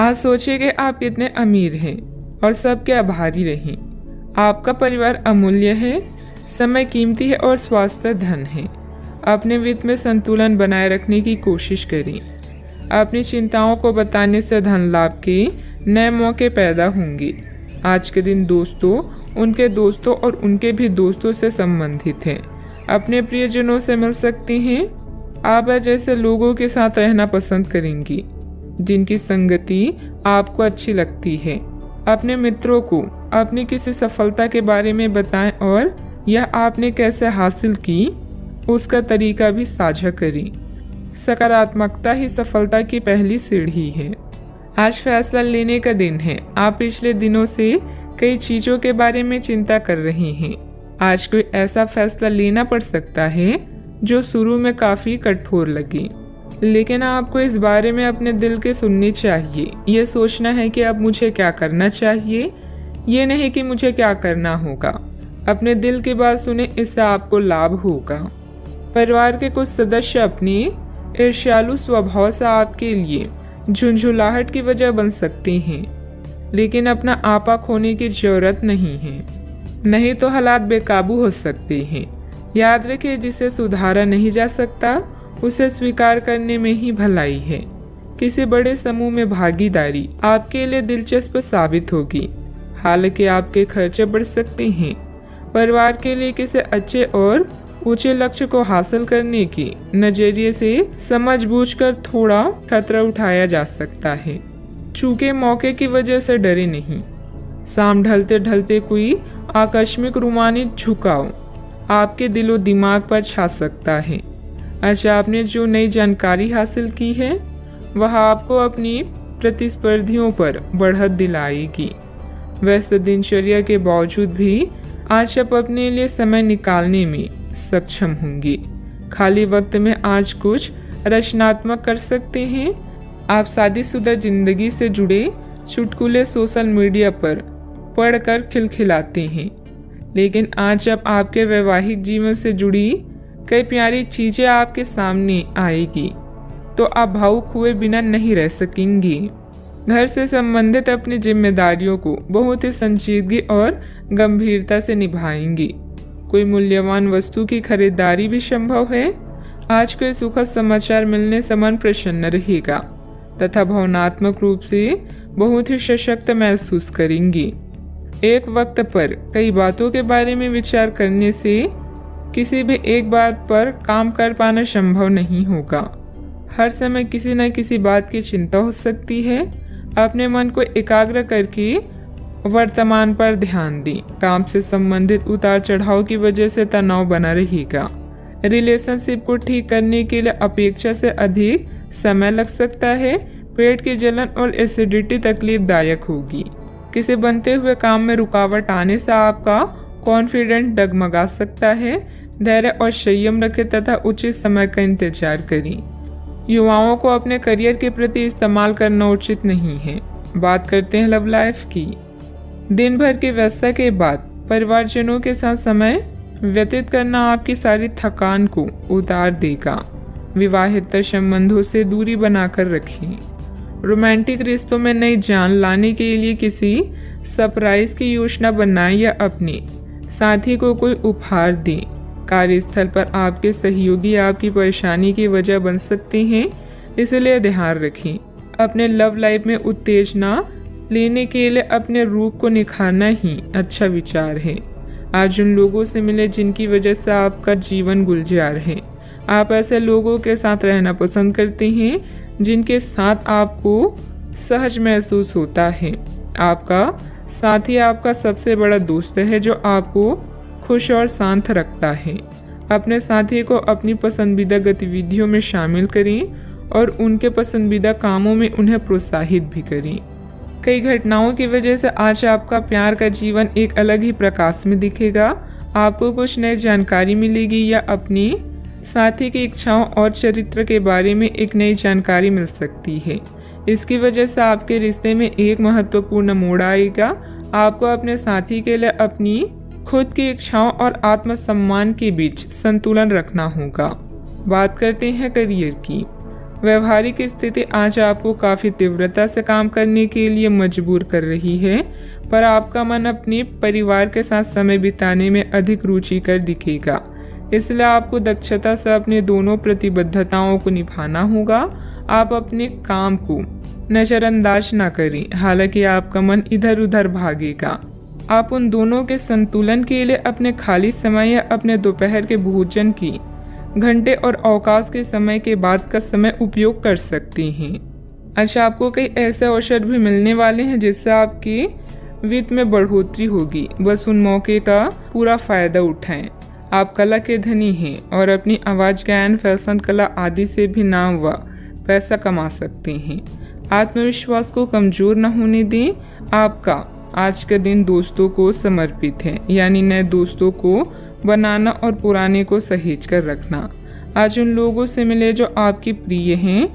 आज सोचिए कि आप कितने अमीर हैं और सबके आभारी रहें। आपका परिवार अमूल्य है, समय कीमती है और स्वास्थ्य धन है। अपने वित्त में संतुलन बनाए रखने की कोशिश करें। अपनी चिंताओं को बताने से धन लाभ के नए मौके पैदा होंगे। आज के दिन दोस्तों, उनके दोस्तों और उनके भी दोस्तों से संबंधित हैं। अपने प्रियजनों से मिल सकती हैं। आप जैसे लोगों के साथ रहना पसंद करेंगी जिनकी संगति आपको अच्छी लगती है। अपने मित्रों को अपनी किसी सफलता के बारे में बताएं और यह आपने कैसे हासिल की उसका तरीका भी साझा करें। सकारात्मकता ही सफलता की पहली सीढ़ी है। आज फैसला लेने का दिन है। आप पिछले दिनों से कई चीजों के बारे में चिंता कर रहे हैं। आज कोई ऐसा फैसला लेना पड़ सकता है जो शुरू में काफी कठोर लगे, लेकिन आपको इस बारे में अपने दिल के सुननी चाहिए। ये सोचना है कि अब मुझे क्या करना चाहिए, ये नहीं कि मुझे क्या करना होगा। अपने दिल की बात सुने, इससे आपको लाभ होगा। परिवार के कुछ सदस्य अपनी ईर्ष्यालु स्वभाव से आपके लिए झुंझुलाहट की वजह बन सकते हैं, लेकिन अपना आपा खोने की जरूरत नहीं है, नहीं तो हालात बेकाबू हो सकते हैं। याद रखिए, जिसे सुधारा नहीं जा सकता उसे स्वीकार करने में ही भलाई है। किसी बड़े समूह में भागीदारी आपके लिए दिलचस्प साबित होगी, हालांकि आपके खर्चे बढ़ सकते हैं। परिवार के लिए किसी अच्छे और ऊंचे लक्ष्य को हासिल करने के नजरिए से समझबूझकर थोड़ा खतरा उठाया जा सकता है। चूंकि मौके की वजह से डरे नहीं। शाम ढलते ढलते कोई आकस्मिक रोमांचित झुकाव आपके दिलो दिमाग पर छा सकता है। अच्छा, आपने जो नई जानकारी हासिल की है वह आपको अपनी प्रतिस्पर्धियों पर बढ़त दिलाएगी। व्यस्त दिनचर्या के बावजूद भी आज आप अपने लिए समय निकालने में सक्षम होंगे। खाली वक्त में आज कुछ रचनात्मक कर सकते हैं। आप शादीशुदा जिंदगी से जुड़े चुटकुले सोशल मीडिया पर पढ़कर खिलखिलाते हैं, लेकिन आज जब आपके वैवाहिक जीवन से जुड़ी कई प्यारी चीजें आपके सामने आएगी तो आप भावुक हुए बिना नहीं रह सकेंगे। घर से संबंधित अपनी जिम्मेदारियों को बहुत ही संजीदगी और गंभीरता से निभाएंगे। कोई मूल्यवान वस्तु की खरीदारी भी संभव है। आज कोई सुखद समाचार मिलने से मन प्रसन्न रहेगा तथा भावनात्मक रूप से बहुत ही सशक्त महसूस करेंगे। एक वक्त पर कई बातों के बारे में विचार करने से किसी भी एक बात पर काम कर पाना संभव नहीं होगा। हर समय किसी न किसी बात की चिंता हो सकती है। अपने मन को एकाग्र करके वर्तमान पर ध्यान दें। काम से संबंधित उतार चढ़ाव की वजह से तनाव बना रहेगा। रिलेशनशिप को ठीक करने के लिए अपेक्षा से अधिक समय लग सकता है। पेट की जलन और एसिडिटी तकलीफदायक होगी। किसी बनते हुए काम में रुकावट आने से आपका कॉन्फिडेंस डगमगा सकता है। धैर्य और संयम रखें तथा उचित समय का इंतजार करें। युवाओं को अपने करियर के प्रति इस्तेमाल करना उचित नहीं है। बात करते हैं लव लाइफ की। दिन भर की व्यस्तता के बाद परिवारजनों के साथ समय व्यतीत करना आपकी सारी थकान को उतार देगा। विवाहित संबंधों से दूरी बनाकर रखें। रोमांटिक रिश्तों में नई जान लाने के लिए किसी सरप्राइज की योजना बनाएं या अपने साथी को कोई उपहार दें। कार्यस्थल पर आपके सहयोगी आपकी परेशानी की वजह बन सकते हैं, इसलिए ध्यान रखें। अपने लव लाइफ में उत्तेजना लेने के लिए अपने रूप को निखारना ही अच्छा विचार है। आज उन लोगों से मिले जिनकी वजह से आपका जीवन गुलजार है। आप ऐसे लोगों के साथ रहना पसंद करते हैं जिनके साथ आपको सहज महसूस होता है। आपका साथी आपका सबसे बड़ा दोस्त है जो आपको खुश और शांत रखता है। अपने साथी को अपनी पसंदीदा गतिविधियों में शामिल करें और उनके पसंदीदा कामों में उन्हें प्रोत्साहित भी करें। कई घटनाओं की वजह से आज आपका प्यार का जीवन एक अलग ही प्रकाश में दिखेगा। आपको कुछ नई जानकारी मिलेगी या अपनी साथी की इच्छाओं और चरित्र के बारे में एक नई जानकारी मिल सकती है। इसकी वजह से आपके रिश्ते में एक महत्वपूर्ण मोड़ आएगा। आपको अपने साथी के लिए अपनी खुद की इच्छाओं और आत्मसम्मान के बीच संतुलन रखना होगा। बात करते हैं करियर की। व्यवहारिक स्थिति आज आपको काफ़ी तीव्रता से काम करने के लिए मजबूर कर रही है, पर आपका मन अपने परिवार के साथ समय बिताने में अधिक रुचिकर दिखेगा। इसलिए आपको दक्षता से अपने दोनों प्रतिबद्धताओं को निभाना होगा। आप अपने काम को नज़रअंदाज ना करें, हालांकि आपका मन इधर उधर भागेगा। आप उन दोनों के संतुलन के लिए अपने खाली समय या अपने दोपहर के भोजन की घंटे और अवकाश के समय के बाद का समय उपयोग कर सकते हैं। अच्छा, आपको कई ऐसे अवसर भी मिलने वाले हैं जिससे आपकी वित्त में बढ़ोतरी होगी। बस उन मौके का पूरा फायदा उठाएं। आप कला के धनी हैं और अपनी आवाज़, गायन, फैशन, कला आदि से भी नाम व पैसा कमा सकते हैं। आत्मविश्वास को कमज़ोर न होने दें। आपका आज का दिन दोस्तों को समर्पित है, यानी नए दोस्तों को बनाना और पुराने को सहेज कर रखना। आज उन लोगों से मिले जो आपके प्रिय हैं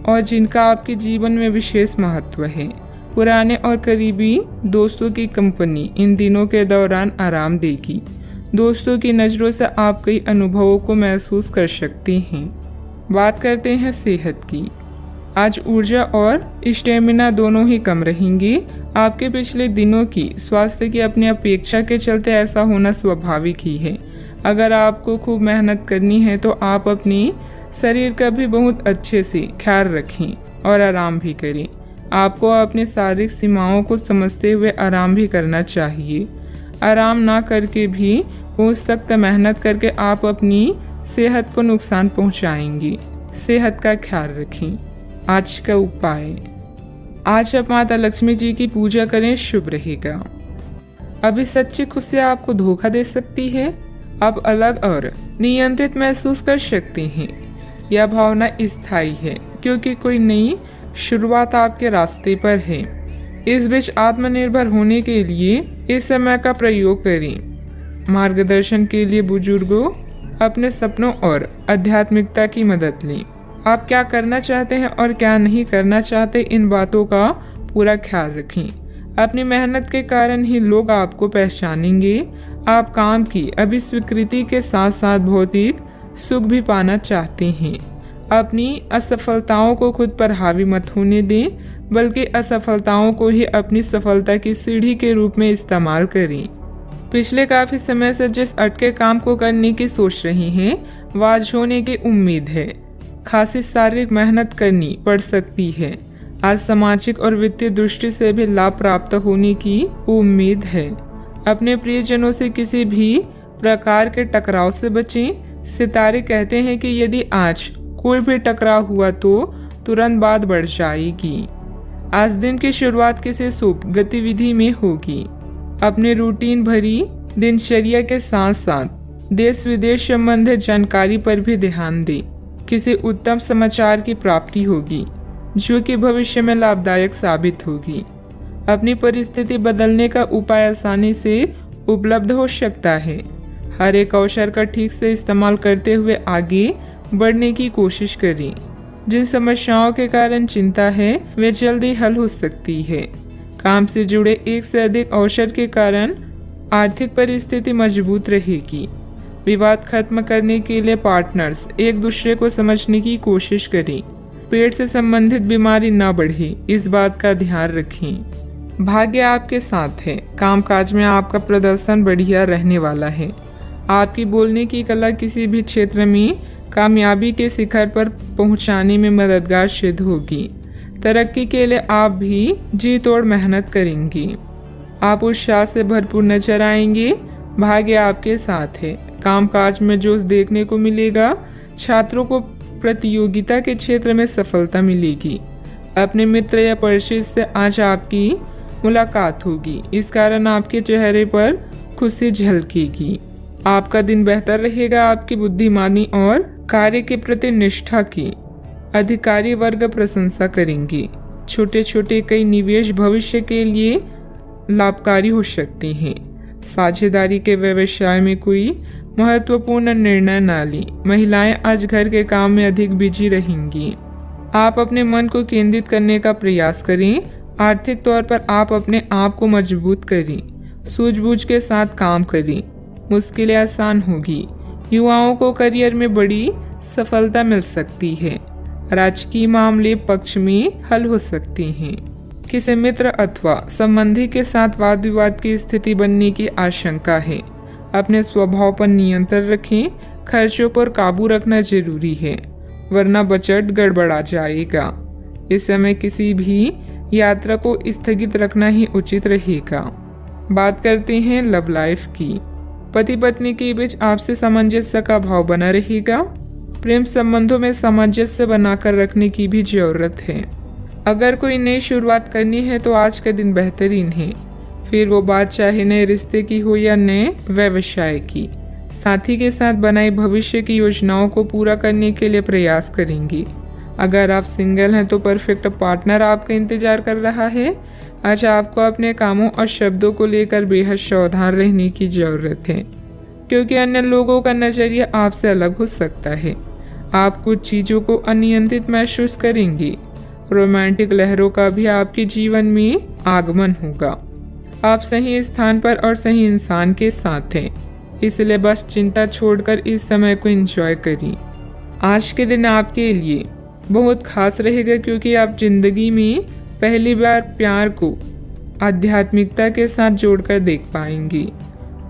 और जिनका आपके जीवन में विशेष महत्व है। पुराने और करीबी दोस्तों की कंपनी इन दिनों के दौरान आराम देगी। दोस्तों की नज़रों से आप कई अनुभवों को महसूस कर सकते हैं। बात करते हैं सेहत की। आज ऊर्जा और स्टेमिना दोनों ही कम रहेंगी। आपके पिछले दिनों की स्वास्थ्य की अपनी अपेक्षा के चलते ऐसा होना स्वाभाविक ही है। अगर आपको खूब मेहनत करनी है तो आप अपनी शरीर का भी बहुत अच्छे से ख्याल रखें और आराम भी करें। आपको अपनी शारीरिक सीमाओं को समझते हुए आराम भी करना चाहिए। आराम ना करके भी बहुत सख्त मेहनत करके आप अपनी सेहत को नुकसान पहुंचाएंगे। सेहत का ख्याल रखें। आज का उपाय, आज आप माता लक्ष्मी जी की पूजा करें, शुभ रहेगा। अभी सच्ची खुशी आपको धोखा दे सकती है। आप अलग और नियंत्रित महसूस कर सकते हैं। यह भावना स्थायी है क्योंकि कोई नई शुरुआत आपके रास्ते पर है। इस बीच आत्मनिर्भर होने के लिए इस समय का प्रयोग करें। मार्गदर्शन के लिए बुजुर्गों, अपने सपनों और आध्यात्मिकता की मदद लें। आप क्या करना चाहते हैं और क्या नहीं करना चाहते, इन बातों का पूरा ख्याल रखें। अपनी मेहनत के कारण ही लोग आपको पहचानेंगे। आप काम की अभी स्वीकृति के साथ साथ भौतिक सुख भी पाना चाहते हैं। अपनी असफलताओं को खुद पर हावी मत होने दें, बल्कि असफलताओं को ही अपनी सफलता की सीढ़ी के रूप में इस्तेमाल करें। पिछले काफ़ी समय से जिस अटके काम को करने की सोच रही हैं, वह आज होने की उम्मीद है। खासी शारीरिक मेहनत करनी पड़ सकती है। आज सामाजिक और वित्तीय दृष्टि से भी लाभ प्राप्त होने की उम्मीद है। अपने प्रियजनों से किसी भी प्रकार के टकराव से बचें। सितारे कहते हैं कि यदि आज कोई भी टकराव हुआ तो तुरंत बात बढ़ जाएगी। आज दिन की शुरुआत किसी शुभ गतिविधि में होगी। अपने रूटीन भरी दिनचर्या के साथ साथ देश विदेश संबंधित जानकारी पर भी ध्यान दें। किसी उत्तम समाचार की प्राप्ति होगी जो कि भविष्य में लाभदायक साबित होगी। अपनी परिस्थिति बदलने का उपाय आसानी से उपलब्ध हो सकता है। हर एक अवसर का ठीक से इस्तेमाल करते हुए आगे बढ़ने की कोशिश करें। जिन समस्याओं के कारण चिंता है वे जल्दी हल हो सकती है। काम से जुड़े एक से अधिक अवसर के कारण आर्थिक परिस्थिति मजबूत रहेगी। विवाद खत्म करने के लिए पार्टनर्स एक दूसरे को समझने की कोशिश करें। पेट से संबंधित बीमारी न बढ़े, इस बात का ध्यान रखें। भाग्य आपके साथ है। कामकाज में आपका प्रदर्शन बढ़िया रहने वाला है। आपकी बोलने की कला किसी भी क्षेत्र में कामयाबी के शिखर पर पहुंचाने में मददगार सिद्ध होगी। तरक्की के लिए आप भी जी तोड़ मेहनत करेंगे। आप उत्साह से भरपूर नजर आएंगे। भाग्य आपके साथ है। कामकाज में जोश देखने को मिलेगा। छात्रों को प्रतियोगिता के क्षेत्र में सफलता मिलेगी। अपने मित्र या परिचित से आज आपकी मुलाकात होगी। इस कारण आपके चेहरे पर खुशी झलकेगी। आपका दिन बेहतर रहेगा। आपकी बुद्धिमानी और कार्य के प्रति निष्ठा की अधिकारी वर्ग प्रशंसा करेंगे। छोटे छोटे कई निवेश भविष्य के लिए लाभकारी हो सकते हैं। साझेदारी के व्यवसाय में कोई महत्वपूर्ण निर्णय न लें। महिलाएं आज घर के काम में अधिक बिजी रहेंगी। आप अपने मन को केंद्रित करने का प्रयास करें। आर्थिक तौर पर आप अपने आप को मजबूत करें। सूझबूझ के साथ काम करें। मुश्किलें आसान होगी। युवाओं को करियर में बड़ी सफलता मिल सकती है। राजकीय मामले पक्ष में हल हो सकते हैं। किसी मित्र अथवा संबंधी के साथ वाद विवाद की स्थिति बनने की आशंका है। अपने स्वभाव पर नियंत्रण रखें। खर्चों पर काबू रखना जरूरी है, वरना बजट गड़बड़ा जाएगा। इस समय किसी भी यात्रा को स्थगित रखना ही उचित रहेगा। बात करते हैं लव लाइफ की। पति पत्नी के बीच आपसी सामंजस्य का भाव बना रहेगा। प्रेम संबंधों में सामंजस्य बनाकर रखने की भी जरूरत है। अगर कोई नई शुरुआत करनी है तो आज का दिन बेहतरीन है, फिर वो बात चाहे नए रिश्ते की हो या नए व्यवसाय की। साथी के साथ बनाई भविष्य की योजनाओं को पूरा करने के लिए प्रयास करेंगे। अगर आप सिंगल हैं तो परफेक्ट पार्टनर आपका इंतजार कर रहा है। आज आपको अपने कामों और शब्दों को लेकर बेहद सावधान रहने की जरूरत है, क्योंकि अन्य लोगों का नजरिया आपसे अलग हो सकता है। आप कुछ चीजों को अनियंत्रित महसूस करेंगे। रोमांटिक लहरों का भी आपके जीवन में आगमन होगा। आप सही स्थान पर और सही इंसान के साथ हैं, इसलिए बस चिंता छोड़कर इस समय को एंजॉय करिए। आज के दिन आपके लिए बहुत खास रहेगा, क्योंकि आप जिंदगी में पहली बार प्यार को आध्यात्मिकता के साथ जोड़कर देख पाएंगे।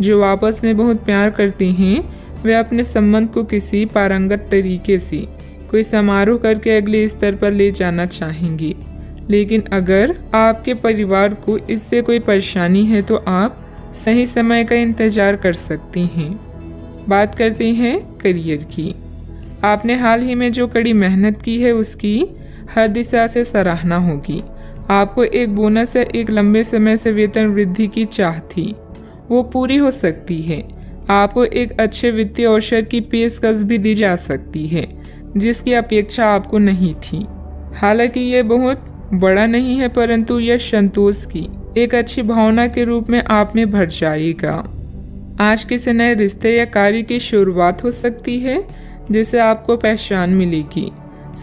जो आपस में बहुत प्यार करते हैं वे अपने संबंध को किसी पारंगत तरीके से कोई समारोह करके अगले स्तर पर ले जाना चाहेंगे। लेकिन अगर आपके परिवार को इससे कोई परेशानी है तो आप सही समय का इंतजार कर सकते हैं। बात करते हैं करियर की। आपने हाल ही में जो कड़ी मेहनत की है उसकी हर दिशा से सराहना होगी। आपको एक बोनस या एक लंबे समय से वेतन वृद्धि की चाह थी, वो पूरी हो सकती है। आपको एक अच्छे वित्तीय अवसर की पेशकश भी दी जा सकती है, जिसकी अपेक्षा आपको नहीं थी। हालांकि ये बहुत बड़ा नहीं है, परंतु यह संतोष की एक अच्छी भावना के रूप में आप में भर जाएगा। आज किसी नए रिश्ते या कार्य की शुरुआत हो सकती है, जिसे आपको पहचान मिलेगी।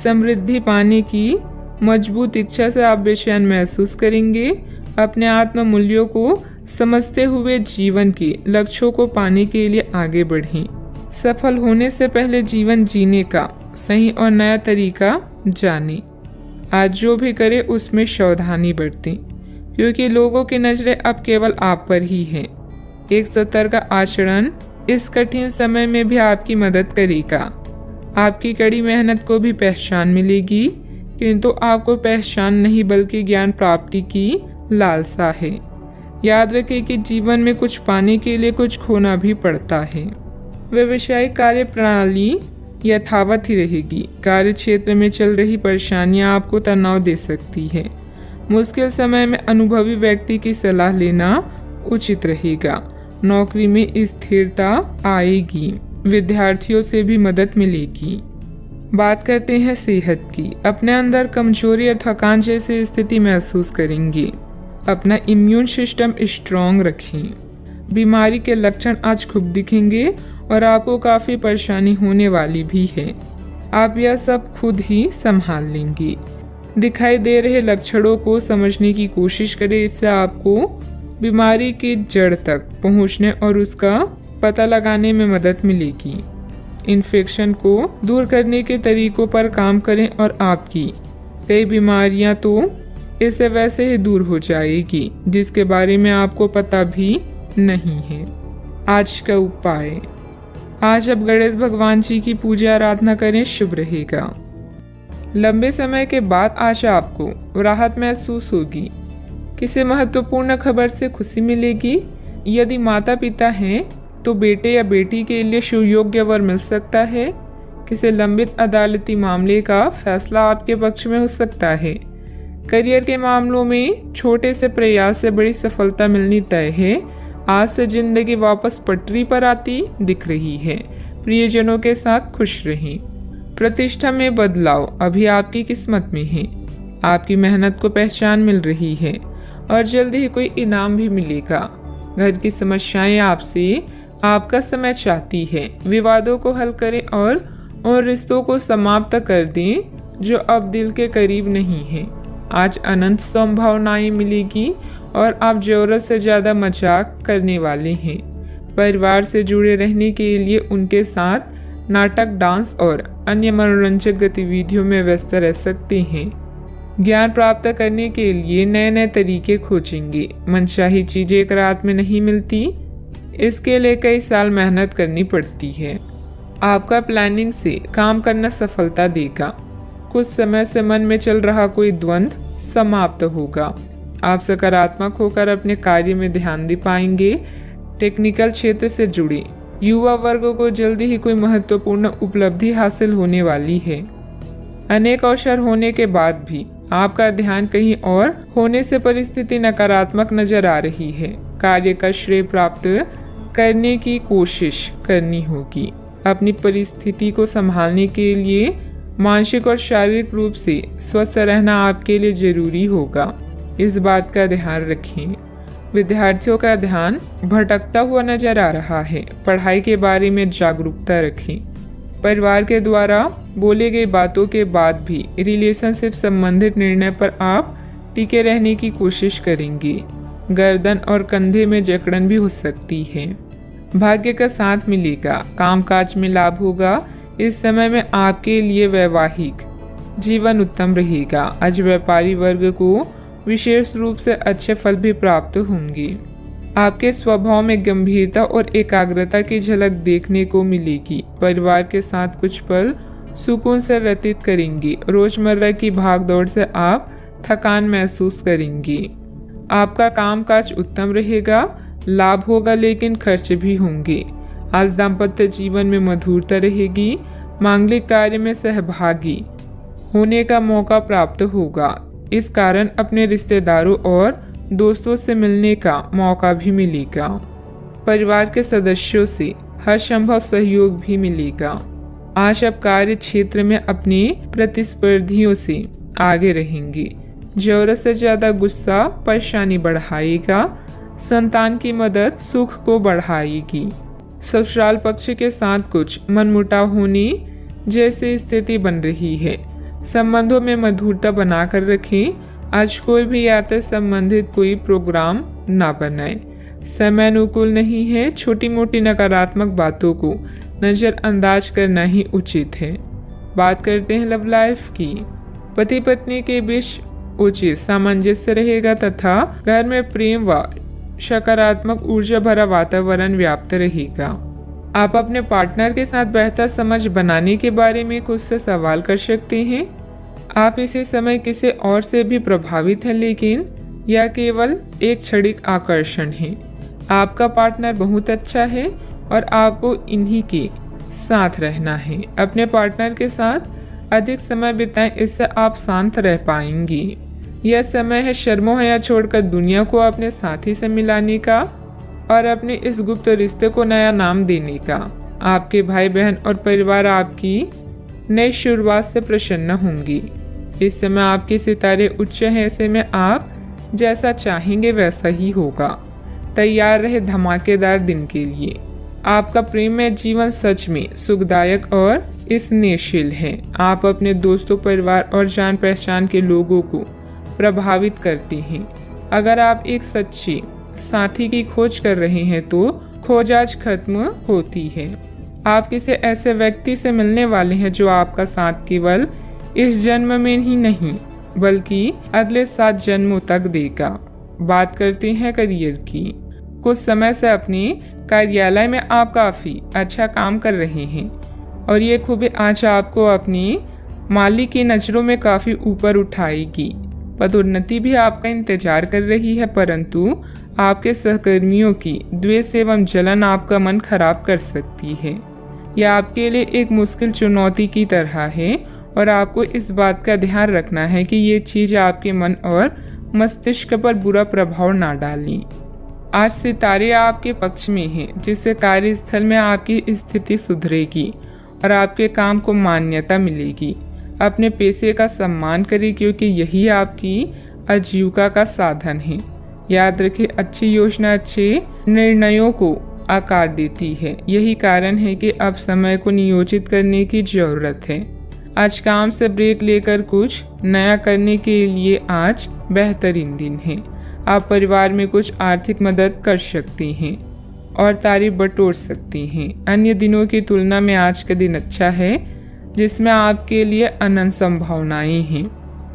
समृद्धि पाने की मजबूत इच्छा से आप बेचैन महसूस करेंगे। अपने आत्म मूल्यों को समझते हुए जीवन के लक्ष्यों को पाने के लिए आगे बढ़ें। सफल होने से पहले जीवन जीने का सही और नया तरीका जानें। आज जो भी करें उसमें सावधानी बरतें, क्योंकि लोगों की नजरें अब केवल आप पर ही हैं। एक सतर्क आचरण इस कठिन समय में भी आपकी मदद करेगा। आपकी कड़ी मेहनत को भी पहचान मिलेगी, किंतु आपको पहचान नहीं बल्कि ज्ञान प्राप्ति की लालसा है। याद रखें कि जीवन में कुछ पाने के लिए कुछ खोना भी पड़ता है। व्यवसायिक कार्य प्रणाली यथावत ही रहेगी। कार्य क्षेत्र में चल रही परेशानियां आपको तनाव दे सकती है। मुश्किल समय में अनुभवी व्यक्ति की सलाह लेना उचित रहेगा। नौकरी में स्थिरता आएगी। विद्यार्थियों से भी मदद मिलेगी। बात करते हैं सेहत की। अपने अंदर कमजोरी और थकान जैसी स्थिति महसूस करेंगे। अपना इम्यून सिस्टम स्ट्रॉन्ग रखें। बीमारी के लक्षण आज खूब दिखेंगे और आपको काफ़ी परेशानी होने वाली भी है। आप यह सब खुद ही संभाल लेंगे। दिखाई दे रहे लक्षणों को समझने की कोशिश करें, इससे आपको बीमारी की जड़ तक पहुंचने और उसका पता लगाने में मदद मिलेगी। इन्फेक्शन को दूर करने के तरीकों पर काम करें और आपकी कई बीमारियां तो इससे वैसे ही दूर हो जाएगी, जिसके बारे में आपको पता भी नहीं है। आज का उपाय, आज आप गणेश भगवान जी की पूजा आराधना करें, शुभ रहेगा। लंबे समय के बाद आज आपको राहत महसूस होगी। किसी महत्वपूर्ण खबर से खुशी मिलेगी। यदि माता पिता हैं तो बेटे या बेटी के लिए सुयोग्य वर मिल सकता है। किसी लंबित अदालती मामले का फैसला आपके पक्ष में हो सकता है। करियर के मामलों में छोटे से प्रयास से बड़ी सफलता मिलनी तय है। आज से जिंदगी वापस पटरी पर आती दिख रही है। प्रियजनों के साथ खुश रहें। प्रतिष्ठा में बदलाव अभी आपकी किस्मत में है। आपकी मेहनत को पहचान मिल रही है और जल्दी ही कोई इनाम भी मिलेगा। घर की समस्याएं आपसे आपका समय चाहती है। विवादों को हल करें और उन रिश्तों को समाप्त कर दें जो अब दिल के करीब नहीं है। आज अनंत संभावनाएं मिलेगी और आप जरूरत से ज़्यादा मजाक करने वाले हैं। परिवार से जुड़े रहने के लिए उनके साथ नाटक, डांस और अन्य मनोरंजक गतिविधियों में व्यस्त रह सकते हैं। ज्ञान प्राप्त करने के लिए नए नए तरीके खोजेंगे। मनचाही चीजें एक रात में नहीं मिलती, इसके लिए कई साल मेहनत करनी पड़ती है। आपका प्लानिंग से काम करना सफलता देगा। कुछ समय से मन में चल रहा कोई द्वंद्व समाप्त होगा। आप सकारात्मक होकर अपने कार्य में ध्यान दे पाएंगे। टेक्निकल क्षेत्र से जुड़े युवा वर्ग को जल्दी ही कोई महत्वपूर्ण उपलब्धि हासिल होने वाली है। अनेक अवसर होने के बाद भी आपका ध्यान कहीं और होने से परिस्थिति नकारात्मक नजर आ रही है। कार्य का श्रेय प्राप्त करने की कोशिश करनी होगी। अपनी परिस्थिति को संभालने के लिए मानसिक और शारीरिक रूप से स्वस्थ रहना आपके लिए जरूरी होगा। इस बात का ध्यान रखें। विद्यार्थियों का ध्यान भटकता हुआ नजर आ रहा है। पढ़ाई के बारे में जागरूकता रखें। परिवार के द्वारा बोले गई बातों के बाद भी रिलेशनशिप संबंधित निर्णय पर आप टिके रहने की कोशिश करेंगे। गर्दन और कंधे में जकड़न भी हो सकती है। भाग्य का साथ मिलेगा। कामकाज में लाभ होगा। इस समय में आपके लिए वैवाहिक जीवन उत्तम रहेगा। आज व्यापारी वर्ग को विशेष रूप से अच्छे फल भी प्राप्त होंगे। आपके स्वभाव में गंभीरता और एकाग्रता की झलक देखने को मिलेगी। परिवार के साथ कुछ पल सुकून से व्यतीत करेंगे। रोजमर्रा की भागदौड़ से आप थकान महसूस करेंगे। आपका कामकाज उत्तम रहेगा। लाभ होगा लेकिन खर्च भी होंगे। आज दाम्पत्य जीवन में मधुरता रहेगी। मांगलिक कार्य में सहभागी होने का मौका प्राप्त होगा। इस कारण अपने रिश्तेदारों और दोस्तों से मिलने का मौका भी मिलेगा। परिवार के सदस्यों से हर संभव सहयोग भी मिलेगा। आज आप कार्य क्षेत्र में अपने प्रतिस्पर्धियों से आगे रहेंगे। जरूरत से ज्यादा गुस्सा परेशानी बढ़ाएगा। संतान की मदद सुख को बढ़ाएगी। ससुराल पक्ष के साथ कुछ मनमुटाव होने जैसी स्थिति बन रही है। संबंधों में मधुरता बनाकर रखें। आज कोई भी यात्रा संबंधित कोई प्रोग्राम ना बनाए। समय अनुकूल नहीं है। छोटी मोटी नकारात्मक बातों को नजरअंदाज करना ही उचित है। बात करते हैं लव लाइफ की। पति पत्नी के बीच उचित सामंजस्य रहेगा तथा घर में प्रेम व सकारात्मक ऊर्जा भरा वातावरण व्याप्त रहेगा। आप अपने पार्टनर के साथ बेहतर समझ बनाने के बारे में कुछ से सवाल कर सकते हैं। आप इसी समय किसी और से भी प्रभावित हैं, लेकिन यह केवल एक क्षणिक आकर्षण है। आपका पार्टनर बहुत अच्छा है और आपको इन्हीं के साथ रहना है। अपने पार्टनर के साथ अधिक समय बिताएं, इससे आप शांत रह पाएंगे। यह समय है शर्मों या छोड़कर दुनिया को अपने साथी से मिलाने का और अपने इस गुप्त रिश्ते को नया नाम देने का। आपके भाई बहन और परिवार आपकी नई शुरुआत से प्रसन्न होंगी। इस समय आपके सितारे उच्च हैं, ऐसे में आप जैसा चाहेंगे वैसा ही होगा। तैयार रहे धमाकेदार दिन के लिए। आपका प्रेममय जीवन सच में सुखदायक और स्नेहशील है। आप अपने दोस्तों, परिवार और जान पहचान के लोगों को प्रभावित करते हैं। अगर आप एक सच्चे साथी की खोज कर रहे हैं तो खोज आज खत्म होती है। आप किसी ऐसे व्यक्ति से मिलने वाले हैं जो आपका साथ केवल इस जन्म में ही नहीं बल्कि अगले 7 जन्मों तक देगा। बात करते हैं करियर की। कुछ समय से अपने कार्यालय में आप काफी अच्छा काम कर रहे हैं और ये खूबी आज आपको अपनी मालिक की नजरों में काफी ऊपर उठाएगी। पदोन्नति भी आपका इंतजार कर रही है, परंतु आपके सहकर्मियों की द्वेष एवं जलन आपका मन खराब कर सकती है। यह आपके लिए एक मुश्किल चुनौती की तरह है और आपको इस बात का ध्यान रखना है कि ये चीज आपके मन और मस्तिष्क पर बुरा प्रभाव ना डालें। आज सितारे आपके पक्ष में हैं, जिससे कार्यस्थल में आपकी स्थिति सुधरेगी और आपके काम को मान्यता मिलेगी। अपने पेशे का सम्मान करें क्योंकि यही आपकी आजीविका का साधन है। याद रखें, अच्छी योजना अच्छे निर्णयों को आकार देती है। यही कारण है कि अब समय को नियोजित करने की जरूरत है। आज काम से ब्रेक लेकर कुछ नया करने के लिए आज बेहतरीन दिन है। आप परिवार में कुछ आर्थिक मदद कर सकते हैं और तारीफ बटोर सकते हैं। अन्य दिनों की तुलना में आज का दिन अच्छा है। जिसमें आपके लिए अनंत संभावनाएं हैं।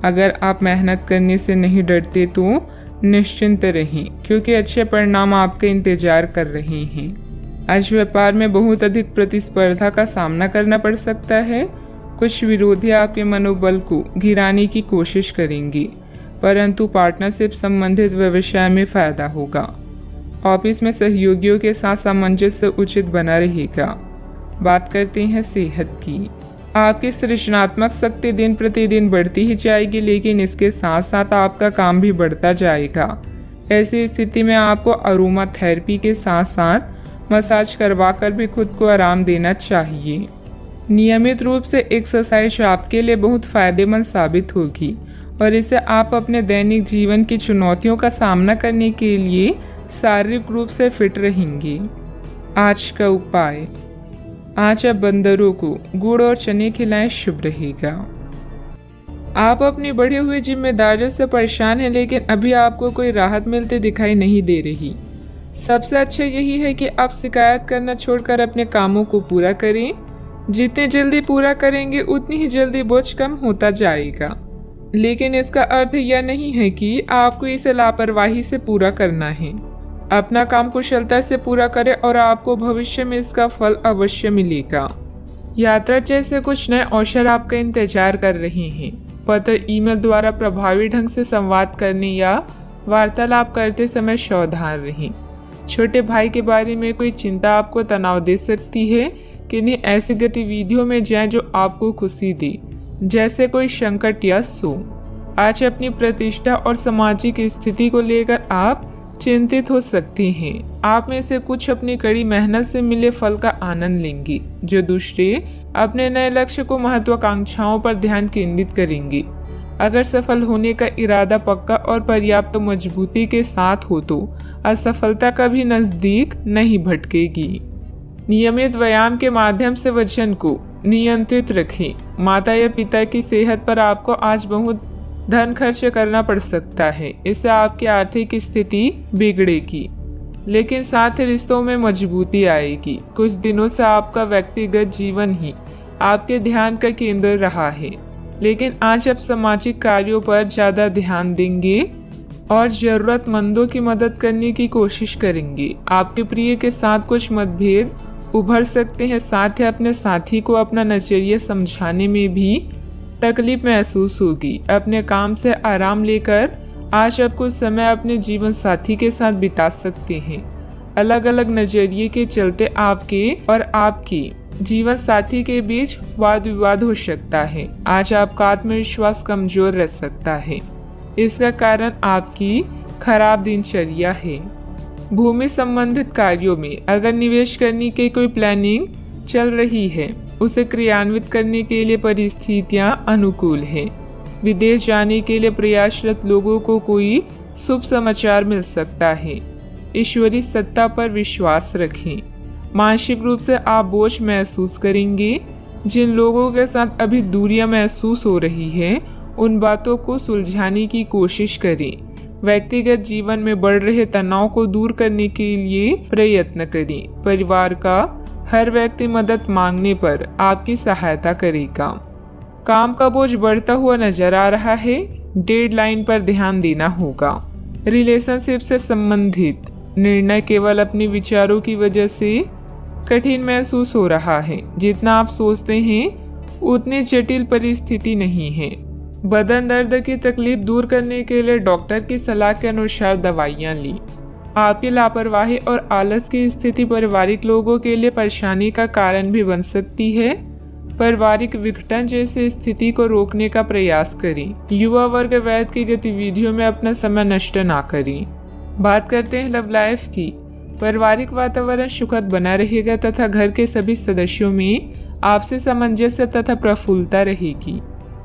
अगर आप मेहनत करने से नहीं डरते तो निश्चिंत रहें, क्योंकि अच्छे परिणाम आपका इंतजार कर रहे हैं। आज व्यापार में बहुत अधिक प्रतिस्पर्धा का सामना करना पड़ सकता है। कुछ विरोधी आपके मनोबल को गिराने की कोशिश करेंगे, परंतु पार्टनरशिप संबंधित व्यवसाय में फायदा होगा। ऑफिस में सहयोगियों के साथ सामंजस्य उचित बना रहेगा। बात करते हैं सेहत की। आपकी सृजनात्मक शक्ति दिन प्रतिदिन बढ़ती ही जाएगी, लेकिन इसके साथ साथ आपका काम भी बढ़ता जाएगा। ऐसी स्थिति में आपको अरोमा थेरेपी के साथ साथ मसाज करवाकर भी खुद को आराम देना चाहिए। नियमित रूप से एक्सरसाइज आपके लिए बहुत फायदेमंद साबित होगी और इससे आप अपने दैनिक जीवन की चुनौतियों का सामना करने के लिए शारीरिक रूप से फिट रहेंगे। आज का उपाय, आज आप बंदरों को गुड़ और चने खिलाएं, शुभ रहेगा। आप अपनी बढ़ी हुई जिम्मेदारियों से परेशान हैं, लेकिन अभी आपको कोई राहत मिलती दिखाई नहीं दे रही। सबसे अच्छा यही है कि आप शिकायत करना छोड़कर अपने कामों को पूरा करें। जितने जल्दी पूरा करेंगे उतनी ही जल्दी बोझ कम होता जाएगा, लेकिन इसका अर्थ यह नहीं है कि आपको इसे लापरवाही से पूरा करना है। अपना काम कुशलता से पूरा करें और आपको भविष्य में इसका फल अवश्य मिलेगा। यात्रा जैसे कुछ नए अवसर आपका इंतजार कर रहे हैं। पत्र, ईमेल द्वारा प्रभावी ढंग से संवाद करने या वार्तालाप करते समय सावधान रहें। छोटे भाई के बारे में कोई चिंता आपको तनाव दे सकती है। किन्हीं ऐसी गतिविधियों में जाएं जो आपको खुशी दे, जैसे कोई संकट या शोक। आज अपनी प्रतिष्ठा और सामाजिक स्थिति को लेकर आप चिंतित हो सकते हैं। आप में से कुछ अपनी कड़ी मेहनत से मिले फल का आनंद लेंगे, जो दूसरे अपने नए लक्ष्य को महत्वाकांक्षाओं पर ध्यान केंद्रित करेंगे। अगर सफल होने का इरादा पक्का और पर्याप्त मजबूती के साथ हो तो असफलता कभी नजदीक नहीं भटकेगी। नियमित व्यायाम के माध्यम से वजन को नियंत्रित रखें। माता या पिता की सेहत पर आपको आज बहुत धन खर्च करना पड़ सकता है। इससे आपकी आर्थिक स्थिति बिगड़ेगी, लेकिन साथ ही रिश्तों में मजबूती आएगी। कुछ दिनों से आपका व्यक्तिगत जीवन ही आपके ध्यान का केंद्र रहा है, लेकिन आज आप सामाजिक कार्यों पर ज़्यादा ध्यान देंगे और ज़रूरतमंदों की मदद करने की कोशिश करेंगे। आपके प्रिय के साथ कुछ मतभेद उभर सकते हैं। साथ ही अपने साथी को अपना नजरिया समझाने में भी तकलीफ महसूस होगी। अपने काम से आराम लेकर आज आप कुछ समय अपने जीवन साथी के साथ बिता सकते हैं। अलग अलग नजरिए के चलते आपके और आपकी जीवन साथी के बीच वाद विवाद हो सकता है। आज आपका आत्मविश्वास कमजोर रह सकता है। इसका कारण आपकी खराब दिनचर्या है। भूमि संबंधित कार्यों में अगर निवेश करने की कोई प्लानिंग चल रही है, उसे क्रियान्वित करने के लिए परिस्थितियां अनुकूल हैं। विदेश जाने के लिए प्रयासरत लोगों को कोई शुभ समाचार मिल सकता है। ईश्वरीय सत्ता पर विश्वास रखें। मानसिक रूप से आप बोझ महसूस करेंगे। जिन लोगों के साथ अभी दूरियां महसूस हो रही है, उन बातों को सुलझाने की कोशिश करें। व्यक्तिगत जीवन में बढ़ रहे तनाव को दूर करने के लिए प्रयत्न करें। परिवार का हर व्यक्ति मदद मांगने पर आपकी सहायता करेगा। काम का बोझ बढ़ता हुआ नजर आ रहा है। डेडलाइन पर ध्यान देना होगा। रिलेशनशिप से संबंधित निर्णय केवल अपने विचारों की वजह से कठिन महसूस हो रहा है। जितना आप सोचते हैं उतनी जटिल परिस्थिति नहीं है। बदन दर्द की तकलीफ दूर करने के लिए डॉक्टर की सलाह के अनुसार दवाइयाँ ली। आपकी लापरवाही और आलस की स्थिति पारिवारिक लोगों के लिए परेशानी का कारण भी बन सकती है। पारिवारिक विघटन जैसी स्थिति को रोकने का प्रयास करें। युवा वर्ग वैध की गतिविधियों में अपना समय नष्ट ना करें। बात करते हैं लव लाइफ की। पारिवारिक वातावरण सुखद बना रहेगा तथा घर के सभी सदस्यों में आपसी सामंजस्य तथा प्रफुल्लता रहेगी।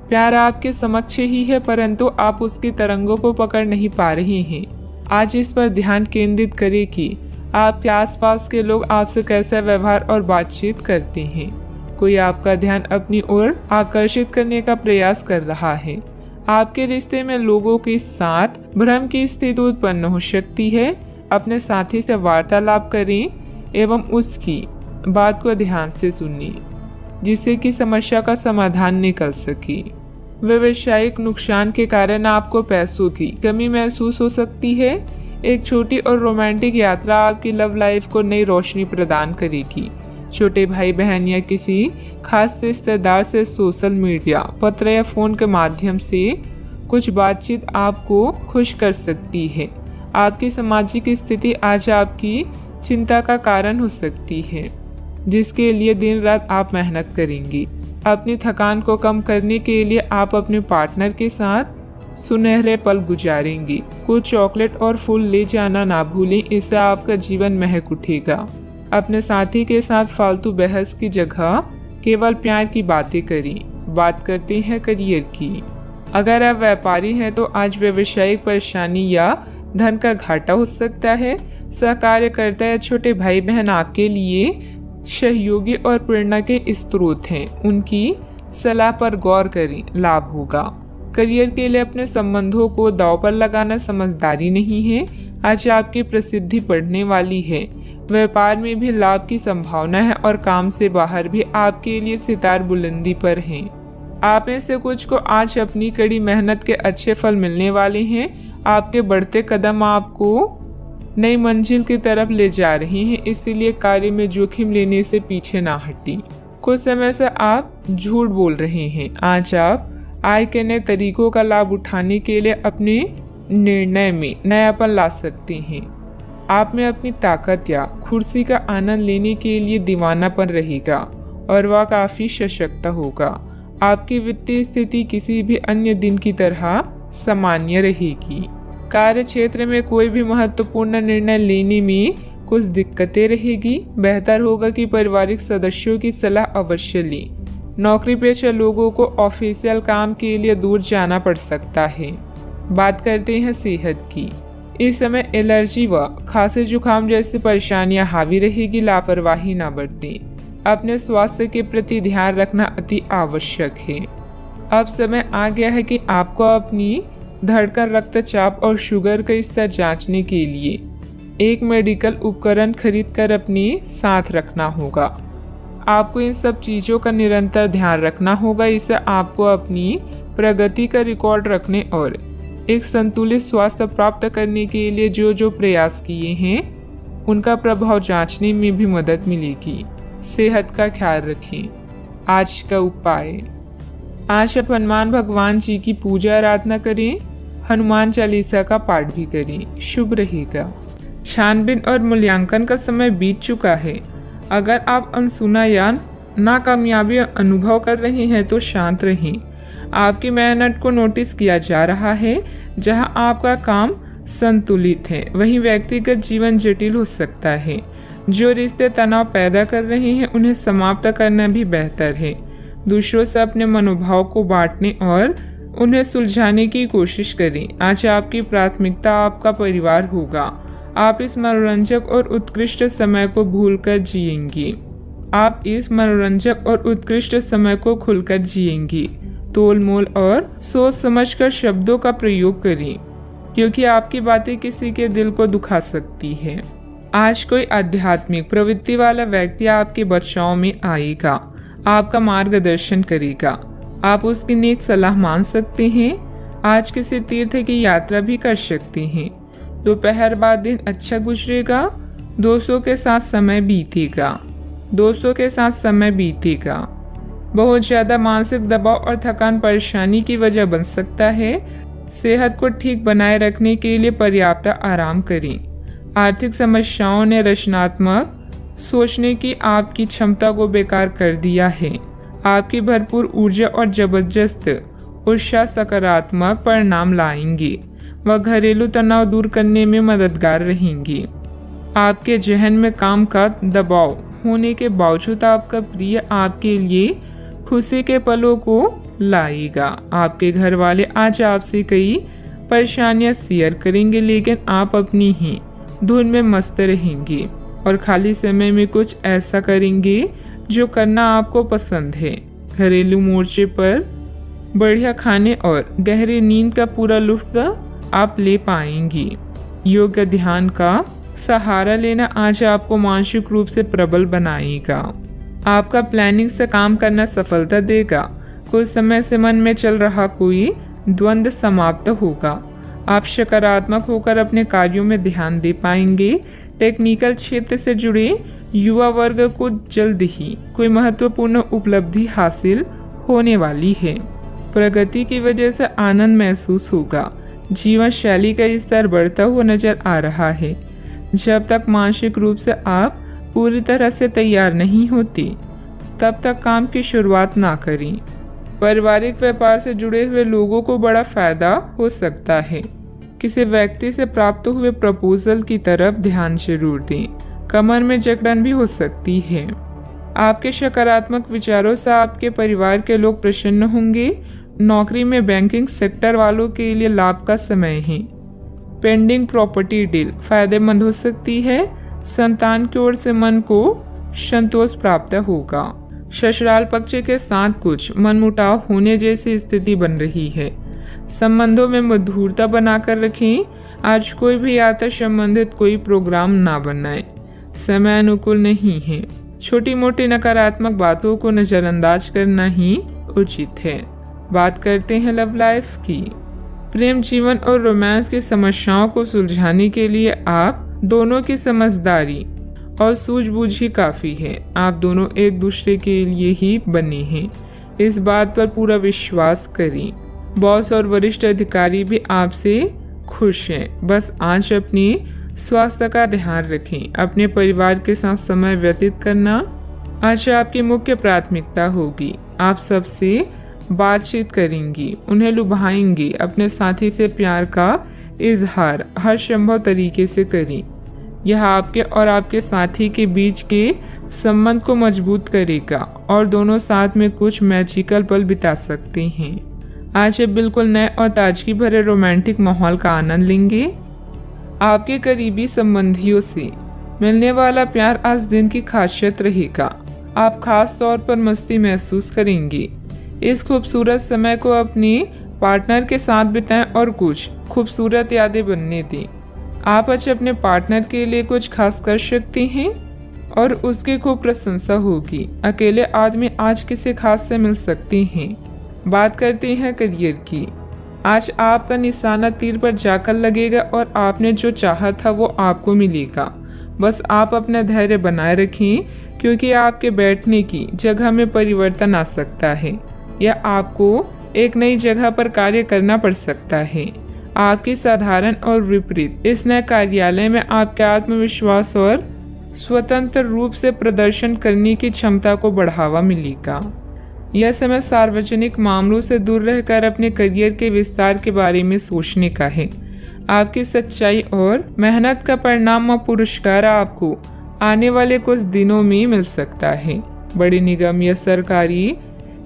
प्यार आपके समक्ष ही है, परंतु आप उसकी तरंगों को पकड़ नहीं पा रहे हैं। आज इस पर ध्यान केंद्रित करें कि आपके आसपास के लोग आपसे कैसा व्यवहार और बातचीत करते हैं। कोई आपका ध्यान अपनी ओर आकर्षित करने का प्रयास कर रहा है। आपके रिश्ते में लोगों के साथ भ्रम की स्थिति उत्पन्न हो सकती है। अपने साथी से वार्तालाप करें एवं उसकी बात को ध्यान से सुनिए। जिससे कि समस्या का समाधान निकल सके। व्यावसायिक नुकसान के कारण आपको पैसों की कमी महसूस हो सकती है। एक छोटी और रोमांटिक यात्रा आपकी लव लाइफ को नई रोशनी प्रदान करेगी। छोटे भाई बहन या किसी खास रिश्तेदार से सोशल मीडिया, पत्र या फोन के माध्यम से कुछ बातचीत आपको खुश कर सकती है। आपकी सामाजिक स्थिति आज आपकी चिंता का कारण हो सकती है, जिसके लिए दिन रात आप मेहनत करेंगी। अपनी थकान को कम करने के लिए आप अपने पार्टनर के साथ सुनहरे पल गुजारेंगी। कुछ चॉकलेट और फूल ले जाना ना भूलें, इससे आपका जीवन महक उठेगा। अपने साथी के साथ फालतू बहस की जगह केवल प्यार की बातें करें। बात करते हैं करियर की। अगर आप व्यापारी हैं तो आज व्यावसायिक परेशानी या धन का घाटा हो सकता है। सहकार्यकर्ता या छोटे भाई बहन आपके लिए सहयोगी और प्रेरणा के स्रोत हैं। उनकी सलाह पर गौर करें, लाभ होगा। करियर के लिए अपने संबंधों को दांव पर लगाना समझदारी नहीं है। आज आपकी प्रसिद्धि बढ़ने वाली है। व्यापार में भी लाभ की संभावना है और काम से बाहर भी आपके लिए सितार बुलंदी पर हैं। आप में से कुछ को आज अपनी कड़ी मेहनत के अच्छे फल मिलने वाले हैं। आपके बढ़ते कदम आपको नई मंजिल की तरफ ले जा रही हैं, इसलिए कार्य में जोखिम लेने से पीछे ना हटी। कुछ समय से आप झूठ बोल रहे हैं। आज आप आय के नए तरीकों का लाभ उठाने के लिए अपने निर्णय में नयापन ला सकते हैं। आप में अपनी ताकत या कुर्सी का आनंद लेने के लिए दीवानापन रहेगा और वह काफी सशक्त होगा। आपकी वित्तीय स्थिति किसी भी अन्य दिन की तरह सामान्य रहेगी। कार्य क्षेत्र में कोई भी महत्वपूर्ण निर्णय लेने में कुछ दिक्कतें रहेगी। बेहतर होगा कि पारिवारिक सदस्यों की सलाह अवश्य लें। नौकरी पेशा लोगों को ऑफिशियल काम के लिए दूर जाना पड़ सकता है। बात करते हैं सेहत की। इस समय एलर्जी व खांसी जुकाम जैसी परेशानियां हावी रहेगी। लापरवाही न बरतें। अपने स्वास्थ्य के प्रति ध्यान रखना अति आवश्यक है। अब समय आ गया है कि आपको अपनी धड़कन, रक्तचाप और शुगर का स्तर जांचने के लिए एक मेडिकल उपकरण खरीद कर अपने साथ रखना होगा। आपको इन सब चीज़ों का निरंतर ध्यान रखना होगा। इससे आपको अपनी प्रगति का रिकॉर्ड रखने और एक संतुलित स्वास्थ्य प्राप्त करने के लिए जो प्रयास किए हैं उनका प्रभाव जांचने में भी मदद मिलेगी। सेहत का ख्याल रखें। आज का उपाय, आज आप हनुमान भगवान जी की पूजा आराधना करें। हनुमान चालीसा का पाठ भी करें, शुभ रहेगा। छानबीन और मूल्यांकन का समय बीत चुका है। अगर आप अनसुना या नाकामयाबी अनुभव कर रहे हैं तो शांत रहें। आपकी मेहनत को नोटिस किया जा रहा है। जहां आपका काम संतुलित है वहीं व्यक्तिगत जीवन जटिल हो सकता है। जो रिश्ते तनाव पैदा कर रहे हैं उन्हें समाप्त करना भी बेहतर है। दूसरों से अपने मनोभाव को बांटने और उन्हें सुलझाने की कोशिश करें। आज आपकी प्राथमिकता आपका परिवार होगा। आप इस मनोरंजक और उत्कृष्ट समय को भूलकर जिएंगी। आप इस मनोरंजक और उत्कृष्ट समय को खुलकर जिएंगी। तोल मोल और सोच समझकर शब्दों का प्रयोग करें, क्योंकि आपकी बातें किसी के दिल को दुखा सकती है। आज कोई आध्यात्मिक प्रवृत्ति वाला व्यक्ति आपके बचाव में आएगा, आपका मार्गदर्शन करेगा। आप उसकी नेक सलाह मान सकते हैं। आज किसी तीर्थ की यात्रा भी कर सकते हैं। दोपहर बाद दिन अच्छा गुजरेगा। दोस्तों के साथ समय बीतेगा। बहुत ज्यादा मानसिक दबाव और थकान परेशानी की वजह बन सकता है। सेहत को ठीक बनाए रखने के लिए पर्याप्त आराम करें। आर्थिक समस्याओं ने रचनात्मक सोचने की आपकी क्षमता को बेकार कर दिया है। आपकी भरपूर ऊर्जा और जबरदस्त उत्साह सकारात्मक परिणाम लाएंगे। वह घरेलू तनाव दूर करने में मददगार रहेंगी। आपके जहन में काम का दबाव होने के बावजूद आपका प्रिय आपके लिए खुशी के पलों को लाएगा। आपके घर वाले आज आपसे कई परेशानियां शेयर करेंगे, लेकिन आप अपनी ही धुन में मस्त रहेंगे और खाली समय में कुछ ऐसा करेंगे जो करना आपको पसंद है। घरेलू मोर्चे पर बढ़िया खाने और गहरी नींद का पूरा लुत्फ आप ले पाएंगी। योग ध्यान का सहारा लेना आज आपको मानसिक रूप से प्रबल बनाएगा। आपका प्लानिंग से काम करना सफलता देगा। कुछ समय से मन में चल रहा कोई द्वंद्व समाप्त होगा। आप सकारात्मक होकर अपने कार्यों में ध्यान दे पाएंगे। टेक्निकल क्षेत्र से जुड़े युवा वर्ग को जल्द ही कोई महत्वपूर्ण उपलब्धि हासिल होने वाली है। प्रगति की वजह से आनंद महसूस होगा। जीवन शैली का स्तर बढ़ता हुआ नजर आ रहा है। जब तक मानसिक रूप से आप पूरी तरह से तैयार नहीं होती, तब तक काम की शुरुआत ना करें। पारिवारिक व्यापार से जुड़े हुए लोगों को बड़ा फायदा हो सकता है। किसी व्यक्ति से प्राप्त हुए प्रपोजल की तरफ ध्यान जरूर दें। कमर में जकड़न भी हो सकती है। आपके सकारात्मक विचारों से आपके परिवार के लोग प्रसन्न होंगे। नौकरी में बैंकिंग सेक्टर वालों के लिए लाभ का समय है। पेंडिंग प्रॉपर्टी डील फायदेमंद हो सकती है। संतान की ओर से मन को संतोष प्राप्त होगा। ससुराल पक्ष के साथ कुछ मनमुटाव होने जैसी स्थिति बन रही है। संबंधों में मधुरता बनाकर रखें। आज कोई भी यात्रा संबंधित कोई प्रोग्राम ना बनाएं। समय अनुकूल नहीं है। छोटी मोटी नकारात्मक बातों को नजरअंदाज करना ही उचित है। बात करते हैं लव लाइफ की। प्रेम जीवन और रोमांस की समस्याओं को सुलझाने के लिए आप दोनों की समझदारी और सूझबूझ ही काफी है। आप दोनों एक दूसरे के लिए ही बने हैं। इस बात पर पूरा विश्वास करें। बॉस और वरिष्ठ अधिकारी भी आपसे खुश हैं। बस आज अपनी स्वास्थ्य का ध्यान रखें। अपने परिवार के साथ समय व्यतीत करना आज आपकी मुख्य प्राथमिकता होगी। आप सबसे बातचीत करेंगी, उन्हें लुभाएंगी। अपने साथी से प्यार का इजहार हर संभव तरीके से करें। यह आपके और आपके साथी के बीच के संबंध को मजबूत करेगा और दोनों साथ में कुछ मैजिकल पल बिता सकते हैं। आज आप बिल्कुल नए और ताजगी भरे रोमांटिक माहौल का आनंद लेंगे। आपके करीबी संबंधियों से मिलने वाला प्यार आज दिन की खासियत रहेगा। आप खास तौर पर मस्ती महसूस करेंगे। इस खूबसूरत समय को अपने पार्टनर के साथ बिताएं और कुछ खूबसूरत यादें बनने दें। आप आज अपने पार्टनर के लिए कुछ खास कर सकते हैं और उसकी खूब प्रशंसा होगी। अकेले आदमी आज किसी खास से मिल सकते हैं। बात करते हैं करियर की। आज आपका निशाना तीर पर जाकर लगेगा और आपने जो चाहा था वो आपको मिलेगा। बस आप अपना धैर्य बनाए रखें, क्योंकि आपके बैठने की जगह में परिवर्तन आ सकता है या आपको एक नई जगह पर कार्य करना पड़ सकता है। आपकी साधारण और विपरीत इस नए कार्यालय में आपके आत्मविश्वास और स्वतंत्र रूप से प्रदर्शन करने की क्षमता को बढ़ावा मिलेगा। यह समय सार्वजनिक मामलों से दूर रहकर अपने करियर के विस्तार के बारे में सोचने का है। आपकी सच्चाई और मेहनत का परिणाम और पुरस्कार आपको आने वाले कुछ दिनों में मिल सकता है। बड़ी निगम या सरकारी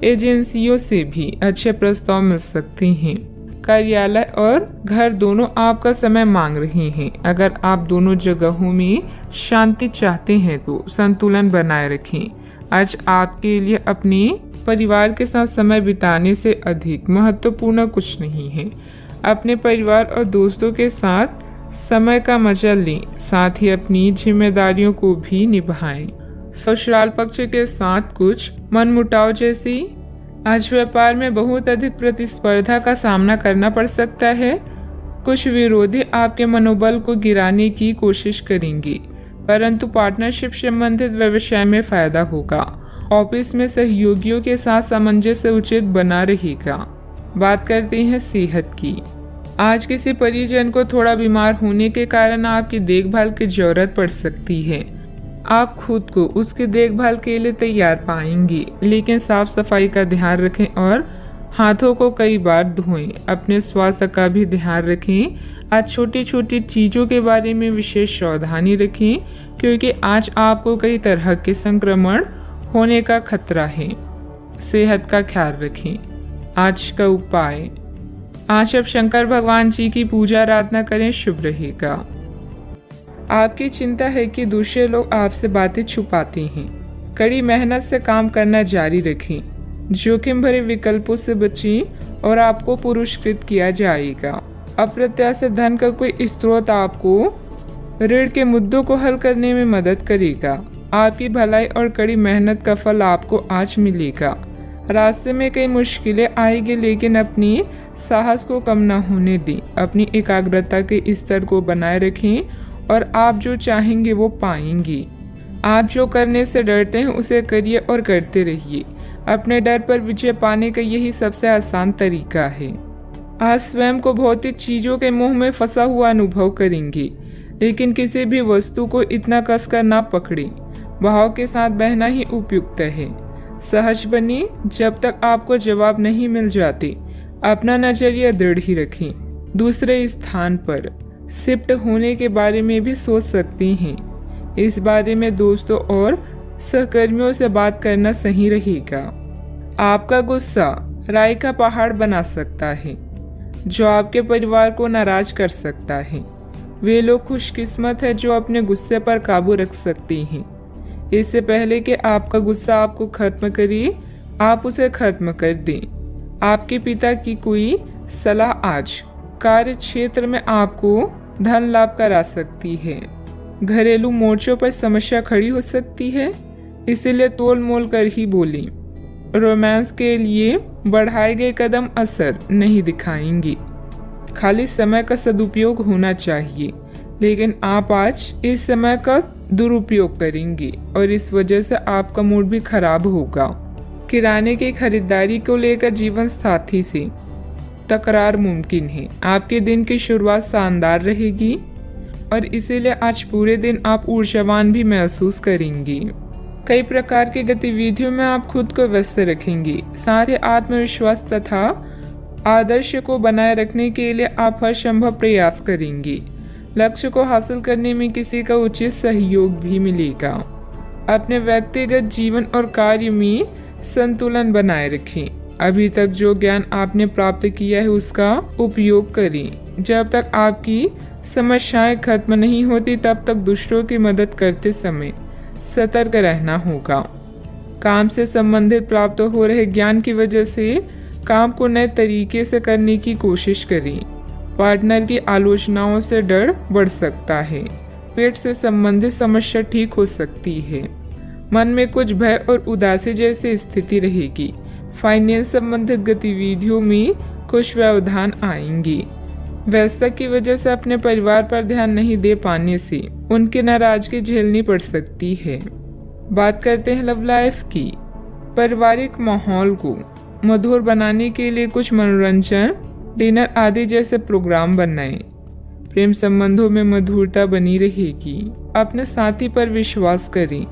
एजेंसियों से भी अच्छे प्रस्ताव मिल सकते हैं। कार्यालय और घर दोनों आपका समय मांग रहे हैं। अगर आप दोनों जगहों में शांति चाहते हैं तो संतुलन बनाए रखें। आज आपके लिए अपने परिवार के साथ समय बिताने से अधिक महत्वपूर्ण कुछ नहीं है। अपने परिवार और दोस्तों के साथ समय का मजा लें, साथ ही अपनी जिम्मेदारियों को भी निभाएं। ससुराल पक्ष के साथ कुछ मनमुटाव जैसी आज व्यापार में बहुत अधिक प्रतिस्पर्धा का सामना करना पड़ सकता है। कुछ विरोधी आपके मनोबल को गिराने की कोशिश करेंगे, परंतु पार्टनरशिप संबंधित व्यवसाय में फायदा होगा। ऑफिस में सहयोगियों के साथ सामंजस्य उचित बना रहेगा। बात करते हैं सेहत की। आज किसी परिजन को थोड़ा बीमार होने के कारण आपकी देखभाल की जरूरत पड़ सकती है। आप खुद को उसकी देखभाल के लिए तैयार पाएंगे, लेकिन साफ सफाई का ध्यान रखें और हाथों को कई बार धोएं। अपने स्वास्थ्य का भी ध्यान रखें। आज छोटी छोटी चीज़ों के बारे में विशेष सावधानी रखें, क्योंकि आज आपको कई तरह के संक्रमण होने का खतरा है। सेहत का ख्याल रखें। आज का उपाय, आज आप शंकर भगवान जी की पूजा आराधना करें, शुभ रहेगा। आपकी चिंता है कि दूसरे लोग आपसे बातें छुपाते हैं। कड़ी मेहनत से काम करना जारी रखें। जोखिम भरे विकल्पों से बचें और आपको पुरस्कृत किया जाएगा। अप्रत्याशित धन का कोई स्रोत आपको ऋण के मुद्दों को हल करने में मदद करेगा। आपकी भलाई और कड़ी मेहनत का फल आपको आज मिलेगा। रास्ते में कई मुश्किलें आएगी, लेकिन अपनी साहस को कम न होने दें। अपनी एकाग्रता के स्तर को बनाए रखें और आप जो चाहेंगे वो पाएंगे। आप जो करने से डरते हैं उसे करिए और करते रहिए। अपने डर पर विजय पाने का यही सबसे आसान तरीका है। आज स्वयं को भौतिक चीजों के मोह में फंसा हुआ अनुभव करेंगे, लेकिन किसी भी वस्तु को इतना कसकर ना पकड़ें। भाव के साथ बहना ही उपयुक्त है। सहज बनिए। जब तक आपको जवाब नहीं मिल जाते, अपना नजरिया दृढ़ ही रखें। दूसरे स्थान पर शिफ्ट होने के बारे में भी सोच सकते हैं। इस बारे में दोस्तों और सहकर्मियों से बात करना सही रहेगा। आपका गुस्सा राई का पहाड़ बना सकता है, जो आपके परिवार को नाराज कर सकता है। वे लोग खुशकिस्मत है जो अपने गुस्से पर काबू रख सकते हैं। इससे पहले कि आपका गुस्सा आपको खत्म करे, आप उसे खत्म कर दें। आपके पिता की कोई सलाह आज कार्य क्षेत्र में आपको धन लाभ करा सकती है। घरेलू मोर्चों पर समस्या खड़ी हो सकती है, इसीलिए तोल मोल कर ही बोलें। रोमांस के लिए बढ़ाए गए कदम असर नहीं दिखाएंगे। खाली समय का सदुपयोग होना चाहिए, लेकिन आप आज इस समय का दुरुपयोग करेंगे और इस वजह से आपका मूड भी खराब होगा। किराने की खरीदारी को लेकर जीवन साथी से तकरार मुमकिन है। आपके दिन की शुरुआत शानदार रहेगी और इसीलिए आज पूरे दिन आप ऊर्जावान भी महसूस करेंगे। कई प्रकार की गतिविधियों में आप खुद को व्यस्त रखेंगे। साथ ही आत्मविश्वास तथा आदर्श को बनाए रखने के लिए आप हर संभव प्रयास करेंगे। लक्ष्य को हासिल करने में किसी का उचित सहयोग भी मिलेगा। अपने व्यक्तिगत जीवन और कार्य में संतुलन बनाए रखें। अभी तक जो ज्ञान आपने प्राप्त किया है उसका उपयोग करें। जब तक आपकी समस्याएं खत्म नहीं होती, तब तक दूसरों की मदद करते समय सतर्क रहना होगा। काम से संबंधित प्राप्त हो रहे ज्ञान की वजह से काम को नए तरीके से करने की कोशिश करें। पार्टनर की आलोचनाओं से डर बढ़ सकता है। पेट से संबंधित समस्या ठीक हो सकती है। मन में कुछ भय और उदासी जैसी स्थिति रहेगी। फाइनेंस संबंधित गतिविधियों में कुछ व्यवधान आएंगे। व्यस्तता की वजह से अपने परिवार पर ध्यान नहीं दे पाने से उनकी नाराजगी झेलनी पड़ सकती है। बात करते हैं लव लाइफ की। पारिवारिक माहौल को मधुर बनाने के लिए कुछ मनोरंजन, डिनर आदि जैसे प्रोग्राम बनाएं। प्रेम संबंधों में मधुरता बनी रहेगी। अपने साथी पर विश्वास करें,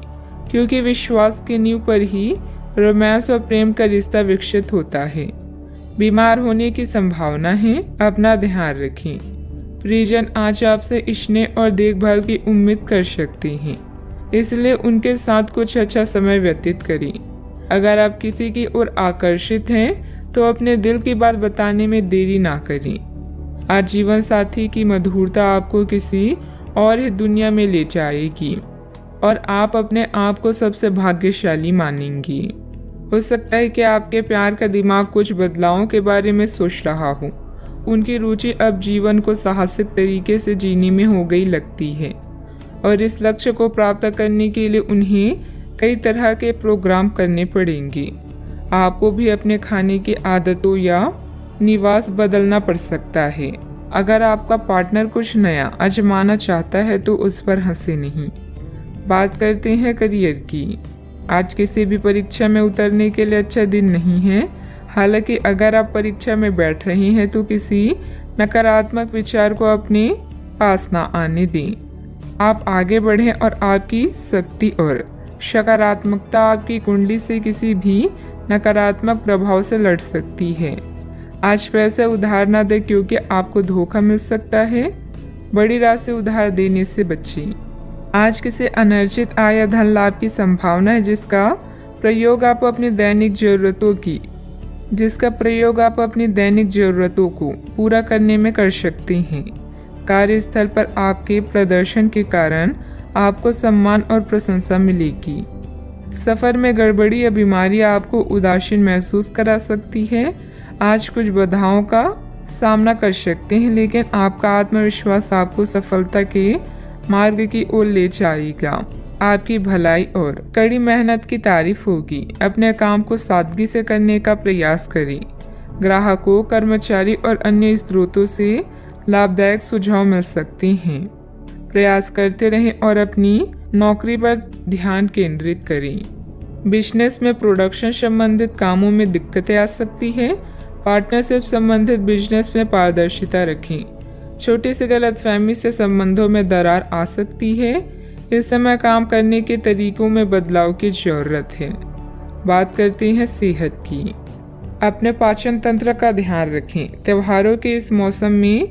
क्योंकि विश्वास की नींव पर ही रोमांस और प्रेम का रिश्ता विकसित होता है। बीमार होने की संभावना है, अपना ध्यान रखें। परिजन आज आपसे स्नेह और देखभाल की उम्मीद कर सकते हैं, इसलिए उनके साथ कुछ अच्छा समय व्यतीत करें। अगर आप किसी की ओर आकर्षित हैं तो अपने दिल की बात बताने में देरी ना करें। आज जीवन साथी की मधुरता आपको किसी और ही दुनिया में ले जाएगी और आप अपने आप को सबसे भाग्यशाली मानेंगी। हो सकता है कि आपके प्यार का दिमाग कुछ बदलावों के बारे में सोच रहा हो। उनकी रुचि अब जीवन को साहसिक तरीके से जीने में हो गई लगती है और इस लक्ष्य को प्राप्त करने के लिए उन्हें कई तरह के प्रोग्राम करने पड़ेंगे। आपको भी अपने खाने की आदतों या निवास बदलना पड़ सकता है। अगर आपका पार्टनर कुछ नया आजमाना चाहता है तो उस पर हंसे नहीं। बात करते हैं करियर की। आज किसी भी परीक्षा में उतरने के लिए अच्छा दिन नहीं है। हालांकि अगर आप परीक्षा में बैठ रहे हैं तो किसी नकारात्मक विचार को अपने पास ना आने दें। आप आगे बढ़ें और आपकी शक्ति और सकारात्मकता आपकी कुंडली से किसी भी नकारात्मक प्रभाव से लड़ सकती है। आज पैसे उधार ना दें, क्योंकि आपको धोखा मिल सकता है। बड़ी राशि उधार देने से बचें। आज किसी अनर्जित आय या धन लाभ की संभावना है, जिसका प्रयोग आप अपनी दैनिक जरूरतों को पूरा करने में कर सकते हैं। कार्यस्थल पर आपके प्रदर्शन के कारण आपको सम्मान और प्रशंसा मिलेगी। सफर में गड़बड़ी या बीमारी आपको उदासीन महसूस करा सकती है। आज कुछ बाधाओं का सामना कर सकते हैं, लेकिन आपका आत्मविश्वास आपको सफलता के मार्ग की ओर ले जाएगा। आपकी भलाई और कड़ी मेहनत की तारीफ होगी। अपने काम को सादगी से करने का प्रयास करें। ग्राहकों, कर्मचारी और अन्य स्रोतों से लाभदायक सुझाव मिल सकते हैं। प्रयास करते रहें और अपनी नौकरी पर ध्यान केंद्रित करें। बिजनेस में प्रोडक्शन संबंधित कामों में दिक्कतें आ सकती है। पार्टनरशिप संबंधित बिजनेस में पारदर्शिता रखें। छोटी सी गलतफहमी से संबंधों में दरार आ सकती है। इस समय काम करने के तरीकों में बदलाव की जरूरत है। बात करते हैं सेहत की। अपने पाचन तंत्र का ध्यान रखें। त्योहारों के इस मौसम में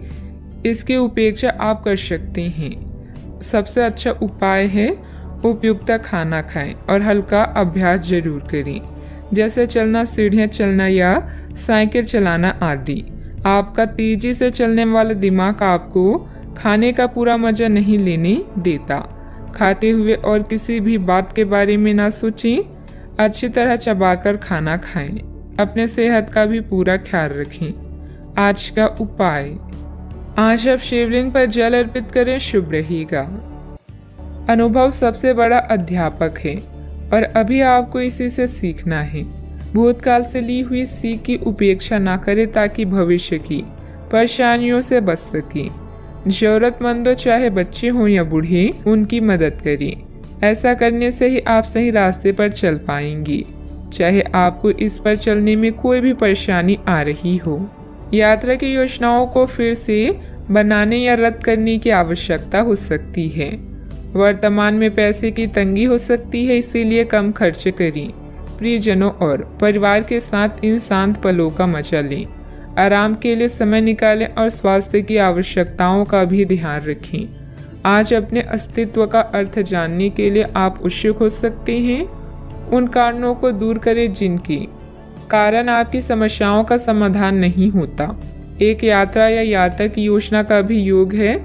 इसकी उपेक्षा आप कर सकते हैं। सबसे अच्छा उपाय है उपयुक्त खाना खाएं और हल्का अभ्यास जरूर करें, जैसे चलना, सीढ़ियाँ चलना या साइकिल चलाना आदि। आपका तेजी से चलने वाला दिमाग आपको खाने का पूरा मजा नहीं लेने देता। खाते हुए और किसी भी बात के बारे में ना सोचें। अच्छी तरह चबाकर खाना खाएं। अपने सेहत का भी पूरा ख्याल रखें। आज का उपाय, आज आप शिवलिंग पर जल अर्पित करें, शुभ रहेगा। अनुभव सबसे बड़ा अध्यापक है और अभी आपको इसी से सीखना है। भूतकाल से ली हुई सीख की उपेक्षा ना करें ताकि भविष्य की परेशानियों से बच सके। जरूरतमंदों, चाहे बच्चे हों या बूढ़े, उनकी मदद करें। ऐसा करने से ही आप सही रास्ते पर चल पाएंगे, चाहे आपको इस पर चलने में कोई भी परेशानी आ रही हो। यात्रा की योजनाओं को फिर से बनाने या रद्द करने की आवश्यकता हो सकती है। वर्तमान में पैसे की तंगी हो सकती है, इसीलिए कम खर्च करें। प्रियजनों और परिवार के साथ इन शांत पलों का मजा लें। आराम के लिए समय निकालें और स्वास्थ्य की आवश्यकताओं का भी ध्यान रखें। आज अपने अस्तित्व का अर्थ जानने के लिए आप उत्सुक हो सकते हैं। उन कारणों को दूर करें जिनके कारण आपकी समस्याओं का समाधान नहीं होता। एक यात्रा या यात्रा की योजना का भी योग है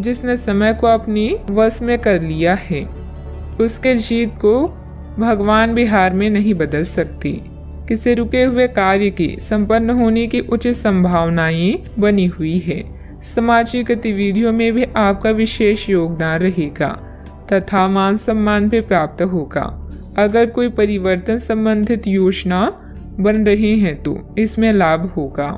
जिसने समय को अपने वश में कर लिया है। उसके जीत को भगवान भी हार में नहीं बदल सकती। किसी रुके हुए कार्य की संपन्न होने की उचित संभावनाएं बनी हुई है। सामाजिक गतिविधियों में भी आपका विशेष योगदान रहेगा तथा मान सम्मान भी प्राप्त होगा। अगर कोई परिवर्तन संबंधित योजना बन रही है तो इसमें लाभ होगा।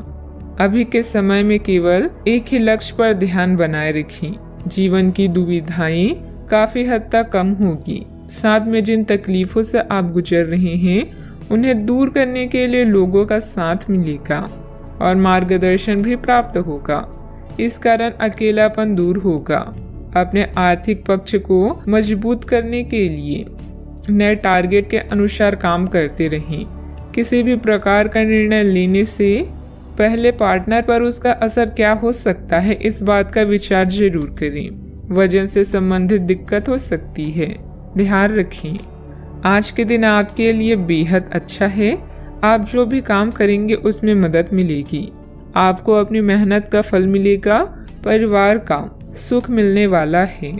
अभी के समय में केवल एक ही लक्ष्य पर ध्यान बनाए रखें। जीवन की दुविधाएं काफी हद तक कम होगी। साथ में जिन तकलीफों से आप गुजर रहे हैं उन्हें दूर करने के लिए लोगों का साथ मिलेगा और मार्गदर्शन भी प्राप्त होगा। इस कारण अकेलापन दूर होगा। अपने आर्थिक पक्ष को मजबूत करने के लिए नए टारगेट के अनुसार काम करते रहें। किसी भी प्रकार का निर्णय लेने से पहले पार्टनर पर उसका असर क्या हो सकता है, इस बात का विचार जरूर करें। वजन से संबंधित दिक्कत हो सकती है, ध्यान रखें। आज के दिन आपके लिए बेहद अच्छा है। आप जो भी काम करेंगे उसमें मदद मिलेगी। आपको अपनी मेहनत का फल मिलेगा। परिवार का सुख मिलने वाला है।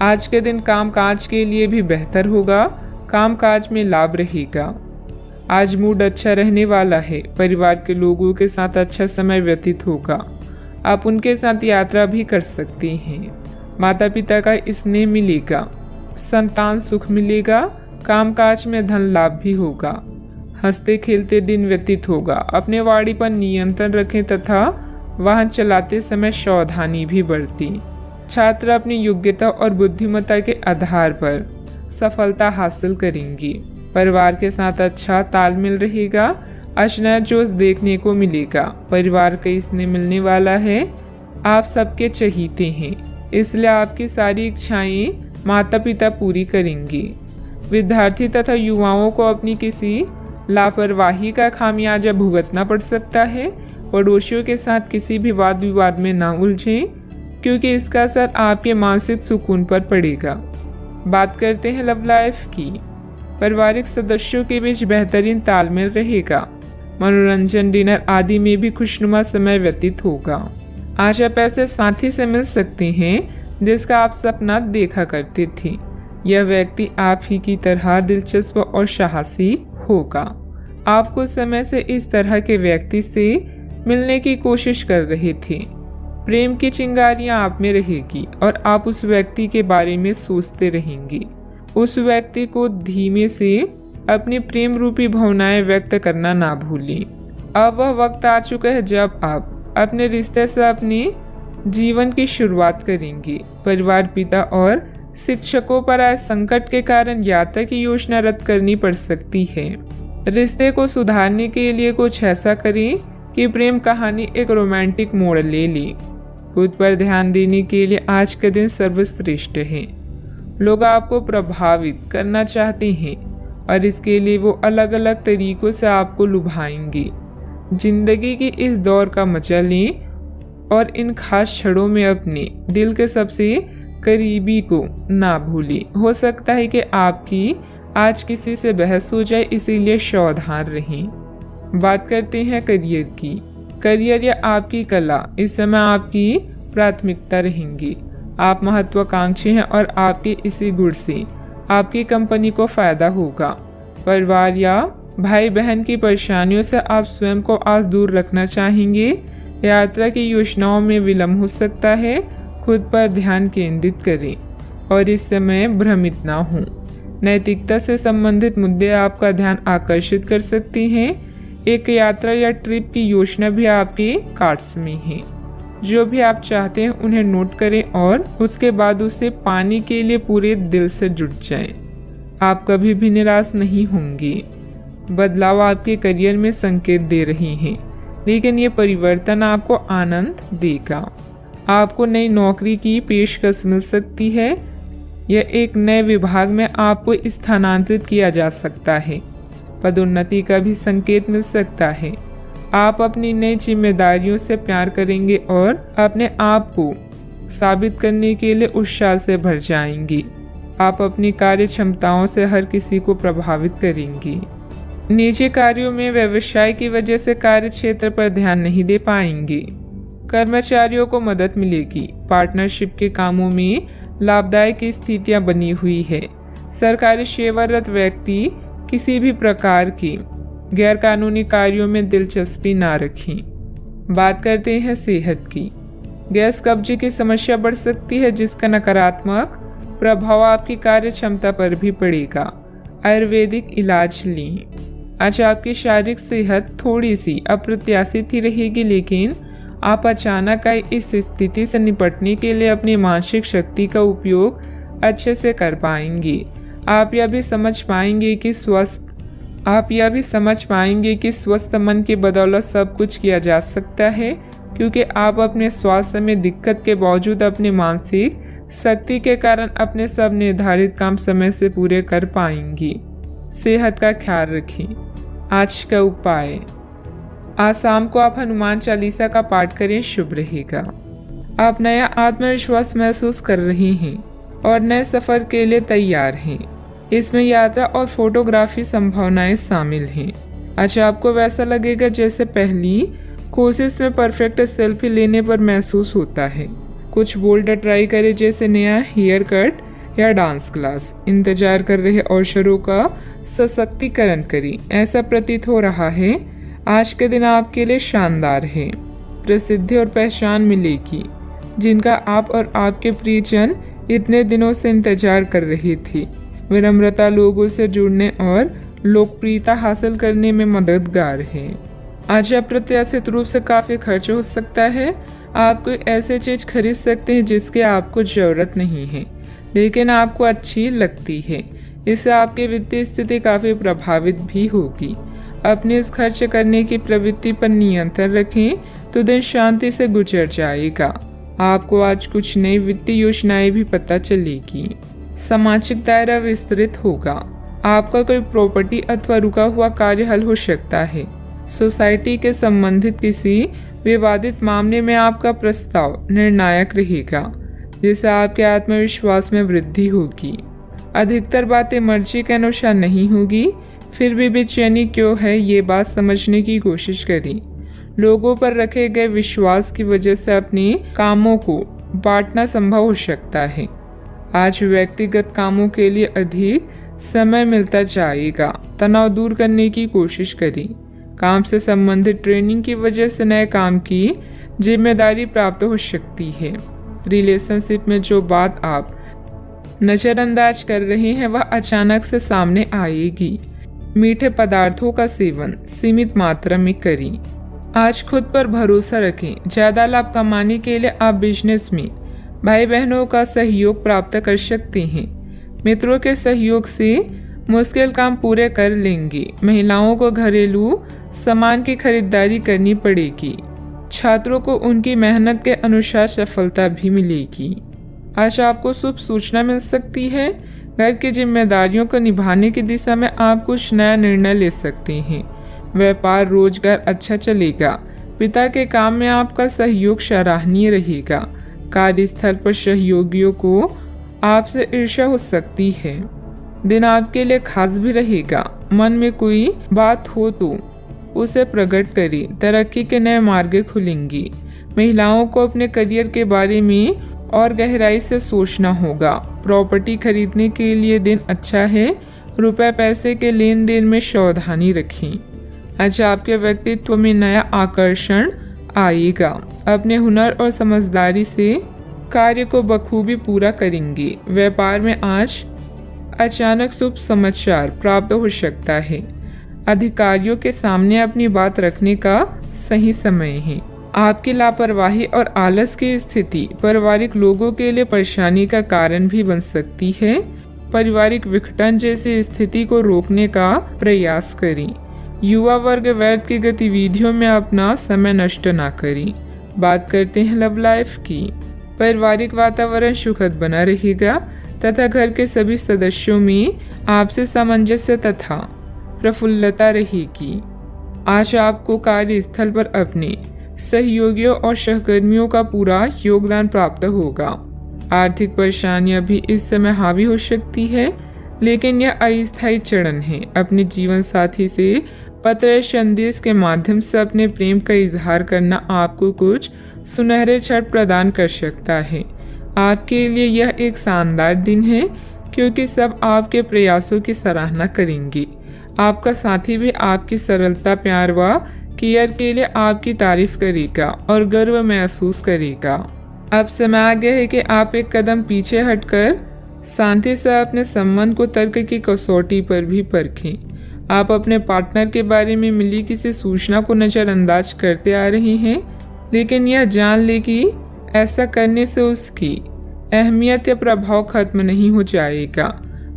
आज के दिन कामकाज के लिए भी बेहतर होगा। कामकाज में लाभ रहेगा। आज मूड अच्छा रहने वाला है। परिवार के लोगों के साथ अच्छा समय व्यतीत होगा। आप उनके साथ यात्रा भी कर सकते हैं। माता पिता का स्नेह मिलेगा। संतान सुख मिलेगा। कामकाज में धन लाभ भी होगा। हंसते खेलते दिन व्यतीत होगा। अपने वाणी पर नियंत्रण रखें तथा वाहन चलाते समय सावधानी भी बरतें। छात्र अपनी योग्यता और बुद्धिमत्ता के आधार पर सफलता हासिल करेंगे। परिवार के साथ अच्छा तालमेल रहेगा। आज नया जोश देखने को मिलेगा। परिवार का स्नेह मिलने वाला है। आप सबके चहीते हैं, इसलिए आपकी सारी इच्छाएं माता पिता पूरी करेंगे। विद्यार्थी तथा युवाओं को अपनी किसी लापरवाही का खामियाजा भुगतना पड़ सकता है। पड़ोसियों के साथ किसी भी वाद विवाद में ना उलझें, क्योंकि इसका असर आपके मानसिक सुकून पर पड़ेगा। बात करते हैं लव लाइफ की। पारिवारिक सदस्यों के बीच बेहतरीन तालमेल रहेगा। मनोरंजन, डिनर आदि में भी खुशनुमा समय व्यतीत होगा। आज आप ऐसे साथी से मिल सकते हैं जिसका आप सपना देखा करते थे। यह व्यक्ति आप ही की तरह दिलचस्प और साहसी होगा। आप कुछ समय से इस तरह के व्यक्ति से मिलने की कोशिश कर रहे थे। प्रेम की चिंगारियां आप में रहेगी और आप उस व्यक्ति के बारे में सोचते रहेंगे। उस व्यक्ति को धीमे से अपनी प्रेम रूपी भावनाएं व्यक्त करना ना भूलें। अब वह वक्त आ चुका है जब आप अपने रिश्ते से अपनी जीवन की शुरुआत करेंगे। परिवार, पिता और शिक्षकों पर आए संकट के कारण यात्रा की योजना रद्द करनी पड़ सकती है। रिश्ते को सुधारने के लिए कुछ ऐसा करें कि प्रेम कहानी एक रोमांटिक मोड़ ले ले। खुद पर ध्यान देने के लिए आज का दिन सर्वश्रेष्ठ है। लोग आपको प्रभावित करना चाहते हैं और इसके लिए वो अलग अलग तरीकों से आपको लुभाएंगे। जिंदगी की इस दौर का मजा लें और इन खास क्षणों में अपने दिल के सबसे करीबी को ना भूलें। हो सकता है कि आपकी आज किसी से बहस हो जाए, इसीलिए सावधान रहें। बात करते हैं करियर की। करियर या आपकी कला इस समय आपकी प्राथमिकता रहेंगी। आप महत्वाकांक्षी हैं और आपके इसी गुण से आपकी कंपनी को फायदा होगा। परिवार या भाई बहन की परेशानियों से आप स्वयं को आज दूर रखना चाहेंगे। यात्रा की योजनाओं में विलंब हो सकता है। खुद पर ध्यान केंद्रित करें और इस समय भ्रमित ना हों। नैतिकता से संबंधित मुद्दे आपका ध्यान आकर्षित कर सकते हैं। एक यात्रा या ट्रिप की योजना भी आपके कार्ड्स में है। जो भी आप चाहते हैं उन्हें नोट करें और उसके बाद उसे पाने के लिए पूरे दिल से जुट जाएं। आप कभी भी निराश नहीं होंगे। बदलाव आपके करियर में संकेत दे रहे हैं, लेकिन ये परिवर्तन आपको आनंद देगा। आपको नई नौकरी की पेशकश मिल सकती है या एक नए विभाग में आपको स्थानांतरित किया जा सकता है। पदोन्नति का भी संकेत मिल सकता है। आप अपनी नई जिम्मेदारियों से प्यार करेंगे और अपने आप को साबित करने के लिए उत्साह से भर जाएंगे। आप अपनी कार्य क्षमताओं से हर किसी को प्रभावित करेंगी। निजी कार्यों में व्यवसाय की वजह से कार्य क्षेत्र पर ध्यान नहीं दे पाएंगे। कर्मचारियों को मदद मिलेगी। पार्टनरशिप के कामों में लाभदायक स्थितियां बनी हुई है। सरकारी सेवारत व्यक्ति किसी भी प्रकार की गैरकानूनी कार्यों में दिलचस्पी ना रखें। बात करते हैं सेहत की। गैस कब्जे की समस्या बढ़ सकती है, जिसका नकारात्मक प्रभाव आपकी कार्य क्षमता पर भी पड़ेगा। आयुर्वेदिक इलाज लें। आज आपकी शारीरिक सेहत थोड़ी सी अप्रत्याशित ही रहेगी, लेकिन आप अचानक आई इस स्थिति से निपटने के लिए अपनी मानसिक शक्ति का उपयोग अच्छे से कर पाएंगे। आप यह भी समझ पाएंगे कि स्वस्थ मन की बदौलत सब कुछ किया जा सकता है, क्योंकि आप अपने स्वास्थ्य में दिक्कत के बावजूद अपनी मानसिक शक्ति के कारण अपने सब निर्धारित काम समय से पूरे कर पाएंगी। सेहत का ख्याल रखें। आज का उपाय, आज शाम को आप हनुमान चालीसा का पाठ करें, शुभ रहेगा। आप नया आत्मविश्वास महसूस कर रहे हैं और नए सफर के लिए तैयार हैं। इसमें यात्रा और फोटोग्राफी संभावनाएं शामिल हैं। आज आपको वैसा लगेगा जैसे पहली कोशिश में परफेक्ट सेल्फी लेने पर महसूस होता है। कुछ बोल्ड ट्राई करें, जैसे नया हेयर कट या डांस क्लास। इंतजार कर रहे अवसरों का सशक्तिकरण करें। ऐसा प्रतीत हो रहा है आज के दिन आपके लिए शानदार है। प्रसिद्धि और पहचान मिलेगी, जिनका आप और आपके प्रियजन इतने दिनों से इंतजार कर रहे थे। विनम्रता लोगों से जुड़ने और लोकप्रियता हासिल करने में मददगार है। आज अप्रत्याशित रूप से काफी खर्च हो सकता है। आप कोई ऐसी चीज खरीद सकते हैं जिसकी आपको जरूरत नहीं है, लेकिन आपको अच्छी लगती है। इससे आपकी वित्तीय स्थिति काफी प्रभावित भी होगी। अपने इस खर्च करने की प्रवृत्ति पर नियंत्रण रखें तो दिन शांति से गुजर जाएगा। आपको आज कुछ नई वित्तीय योजनाएं भी पता चलेगी। सामाजिक दायरा विस्तृत होगा। आपका कोई प्रॉपर्टी अथवा रुका हुआ कार्य हल हो सकता है। सोसाइटी के संबंधित किसी विवादित मामले में आपका प्रस्ताव निर्णायक रहेगा, जिससे आपके आत्मविश्वास में वृद्धि होगी। अधिकतर बातें मर्जी के अनुसार नहीं होगी, फिर भी बेचैनी क्यों है ये बात समझने की कोशिश करें। लोगों पर रखे गए विश्वास की वजह से अपने कामों को बांटना संभव हो सकता है। आज व्यक्तिगत कामों के लिए अधिक समय मिलता जाएगा। तनाव दूर करने की कोशिश करें। काम से संबंधित ट्रेनिंग की वजह से नए काम की जिम्मेदारी प्राप्त हो सकती है। रिलेशनशिप में जो बात आप नजरअंदाज कर रहे हैं वह अचानक से सामने आएगी। मीठे पदार्थों का सेवन सीमित मात्रा में करें। आज खुद पर भरोसा रखें। ज़्यादा लाभ कमाने के लिए आप बिजनेस में भाई बहनों का सहयोग प्राप्त कर सकते हैं। मित्रों के सहयोग से मुश्किल काम पूरे कर लेंगे। महिलाओं को घरेलू सामान की खरीदारी करनी पड़ेगी। छात्रों को उनकी मेहनत के अनुसार सफलता भी मिलेगी। आज आपको शुभ सूचना मिल सकती है। घर की जिम्मेदारियों को निभाने की दिशा में आप कुछ नया निर्णय ले सकते हैं। व्यापार रोजगार अच्छा चलेगा। पिता के काम में आपका सहयोग सराहनीय रहेगा। कार्यस्थल पर सहयोगियों को आपसे ईर्ष्या हो सकती है। दिन आपके लिए खास भी रहेगा। मन में कोई बात हो तो उसे प्रकट करें। तरक्की के नए मार्ग खुलेंगे। महिलाओं को अपने करियर के बारे में और गहराई से सोचना होगा। प्रॉपर्टी खरीदने के लिए दिन अच्छा है। रुपए पैसे के लेन देन में सावधानी रखें। आज आपके व्यक्तित्व में नया आकर्षण आएगा। अपने हुनर और समझदारी से कार्य को बखूबी पूरा करेंगे। व्यापार में आज अचानक शुभ समाचार प्राप्त हो सकता है। अधिकारियों के सामने अपनी बात रखने का सही समय है। आपकी लापरवाही और आलस की स्थिति पारिवारिक लोगों के लिए परेशानी का कारण भी बन सकती है। पारिवारिक विघटन जैसी स्थिति को रोकने का प्रयास करें। युवा वर्ग व्यर्थ की गतिविधियों में अपना समय नष्ट ना करें। बात करते हैं लव लाइफ की। पारिवारिक वातावरण सुखद बना रहेगा तथा घर के सभी सदस्यों में आपसी सामंजस्य तथा प्रफुल्लता रहेगी। आज आपको कार्यस्थल पर अपने सहयोगियों और सहकर्मियों का पूरा योगदान प्राप्त होगा। आर्थिक परेशानियां भी इस समय हावी हो सकती है, लेकिन यह अस्थायी चरण है। अपने जीवन साथी से पत्र संदेश के माध्यम से अपने प्रेम का इजहार करना आपको कुछ सुनहरे क्षण प्रदान कर सकता है। आपके लिए यह एक शानदार दिन है क्योंकि सब आपके प्रयासों की सराहना करेंगे। आपका साथी भी आपकी सरलता, प्यार व केयर के लिए आपकी तारीफ करेगा और गर्व महसूस करेगा। अब समय आ गया है कि आप एक कदम पीछे हटकर शांति से अपने संबंध को तर्क की कसौटी पर भी परखें। आप अपने पार्टनर के बारे में मिली किसी सूचना को नजरअंदाज करते आ रहे हैं, लेकिन यह जान ले कि ऐसा करने से उसकी अहमियत या प्रभाव खत्म नहीं हो जाएगा।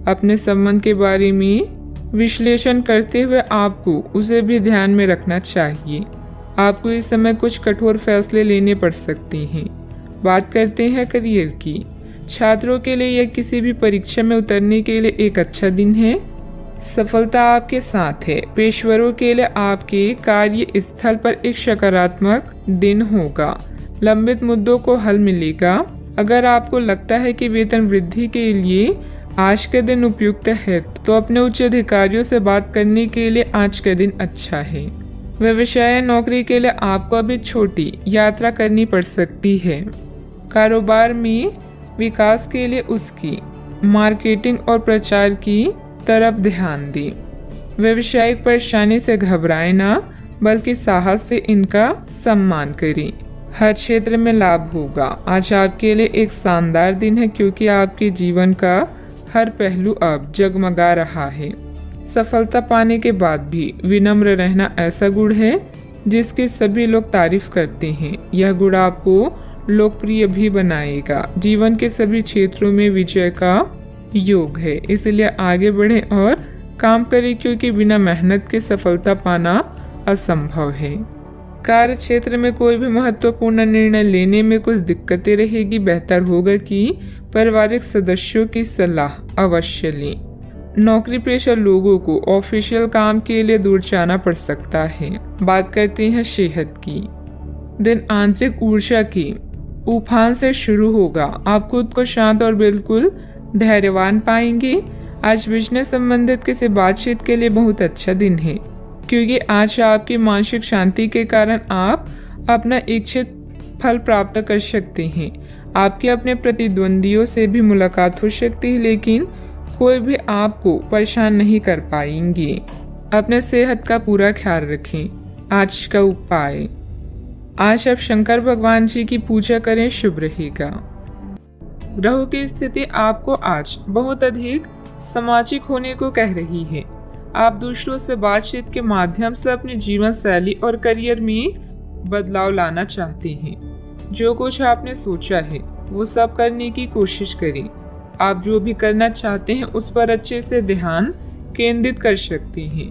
अपने संबंध के बारे में विश्लेषण करते हुए आपको उसे भी ध्यान में रखना चाहिए। आपको इस समय कुछ कठोर फैसले लेने पड़ सकते हैं। बात करते हैं करियर की। छात्रों के लिए यह किसी भी परीक्षा में उतरने के लिए एक अच्छा दिन है। सफलता आपके साथ है। पेशेवरों के लिए आपके कार्य स्थल पर एक सकारात्मक दिन होगा। लंबित मुद्दों को हल मिलेगा। अगर आपको लगता है कि वेतन वृद्धि के लिए आज का दिन उपयुक्त है तो अपने उच्च अधिकारियों से बात करने के लिए आज का दिन अच्छा है। व्यवसाय नौकरी के लिए आपको अभी छोटी यात्रा करनी पड़ सकती है। कारोबार में विकास के लिए उसकी मार्केटिंग और प्रचार की तरफ ध्यान दें। व्यवसायिक परेशानी से घबराएं ना, बल्कि साहस से इनका सम्मान करें। हर क्षेत्र में लाभ होगा। आज आपके लिए एक शानदार दिन है क्योंकि आपके जीवन का हर पहलू अब जगमगा रहा है। सफलता पाने के बाद भी विनम्र रहना ऐसा गुण है जिसकी सभी लोग तारीफ करते हैं। यह गुण आपको लोकप्रिय भी बनाएगा। जीवन के सभी क्षेत्रों में विजय का योग है, इसलिए आगे बढ़ें और काम करें क्योंकि बिना मेहनत के सफलता पाना असंभव है। कार्य क्षेत्र में कोई भी महत्वपूर्ण निर्णय लेने में कुछ दिक्कतें रहेगी। बेहतर होगा कि पारिवारिक सदस्यों की सलाह अवश्य लें। नौकरी पेशा लोगों को ऑफिशियल काम के लिए दूर जाना पड़ सकता है। बात करते हैं सेहत की। दिन आंतरिक ऊर्जा की उफान से शुरू होगा। आप खुद को शांत और बिल्कुल धैर्यवान पाएंगे। आज बिजनेस संबंधित किसी बातचीत के लिए बहुत अच्छा दिन है क्योंकि आज आपकी मानसिक शांति के कारण आप अपना इच्छित फल प्राप्त कर सकते हैं। आपके अपने प्रतिद्वंदियों से भी मुलाकात हो सकती है, लेकिन कोई भी आपको परेशान नहीं कर पाएंगे। अपने सेहत का पूरा ख्याल रखें। आज का उपाय, आज आप शंकर भगवान जी की पूजा करें, शुभ रहेगा। ग्रहों की स्थिति आपको आज बहुत अधिक सामाजिक होने को कह रही है। आप दूसरों से बातचीत के माध्यम से अपनी जीवन शैली और करियर में बदलाव लाना चाहते हैं। जो कुछ आपने सोचा है वो सब करने की कोशिश करें। आप जो भी करना चाहते हैं उस पर अच्छे से ध्यान केंद्रित कर सकते हैं।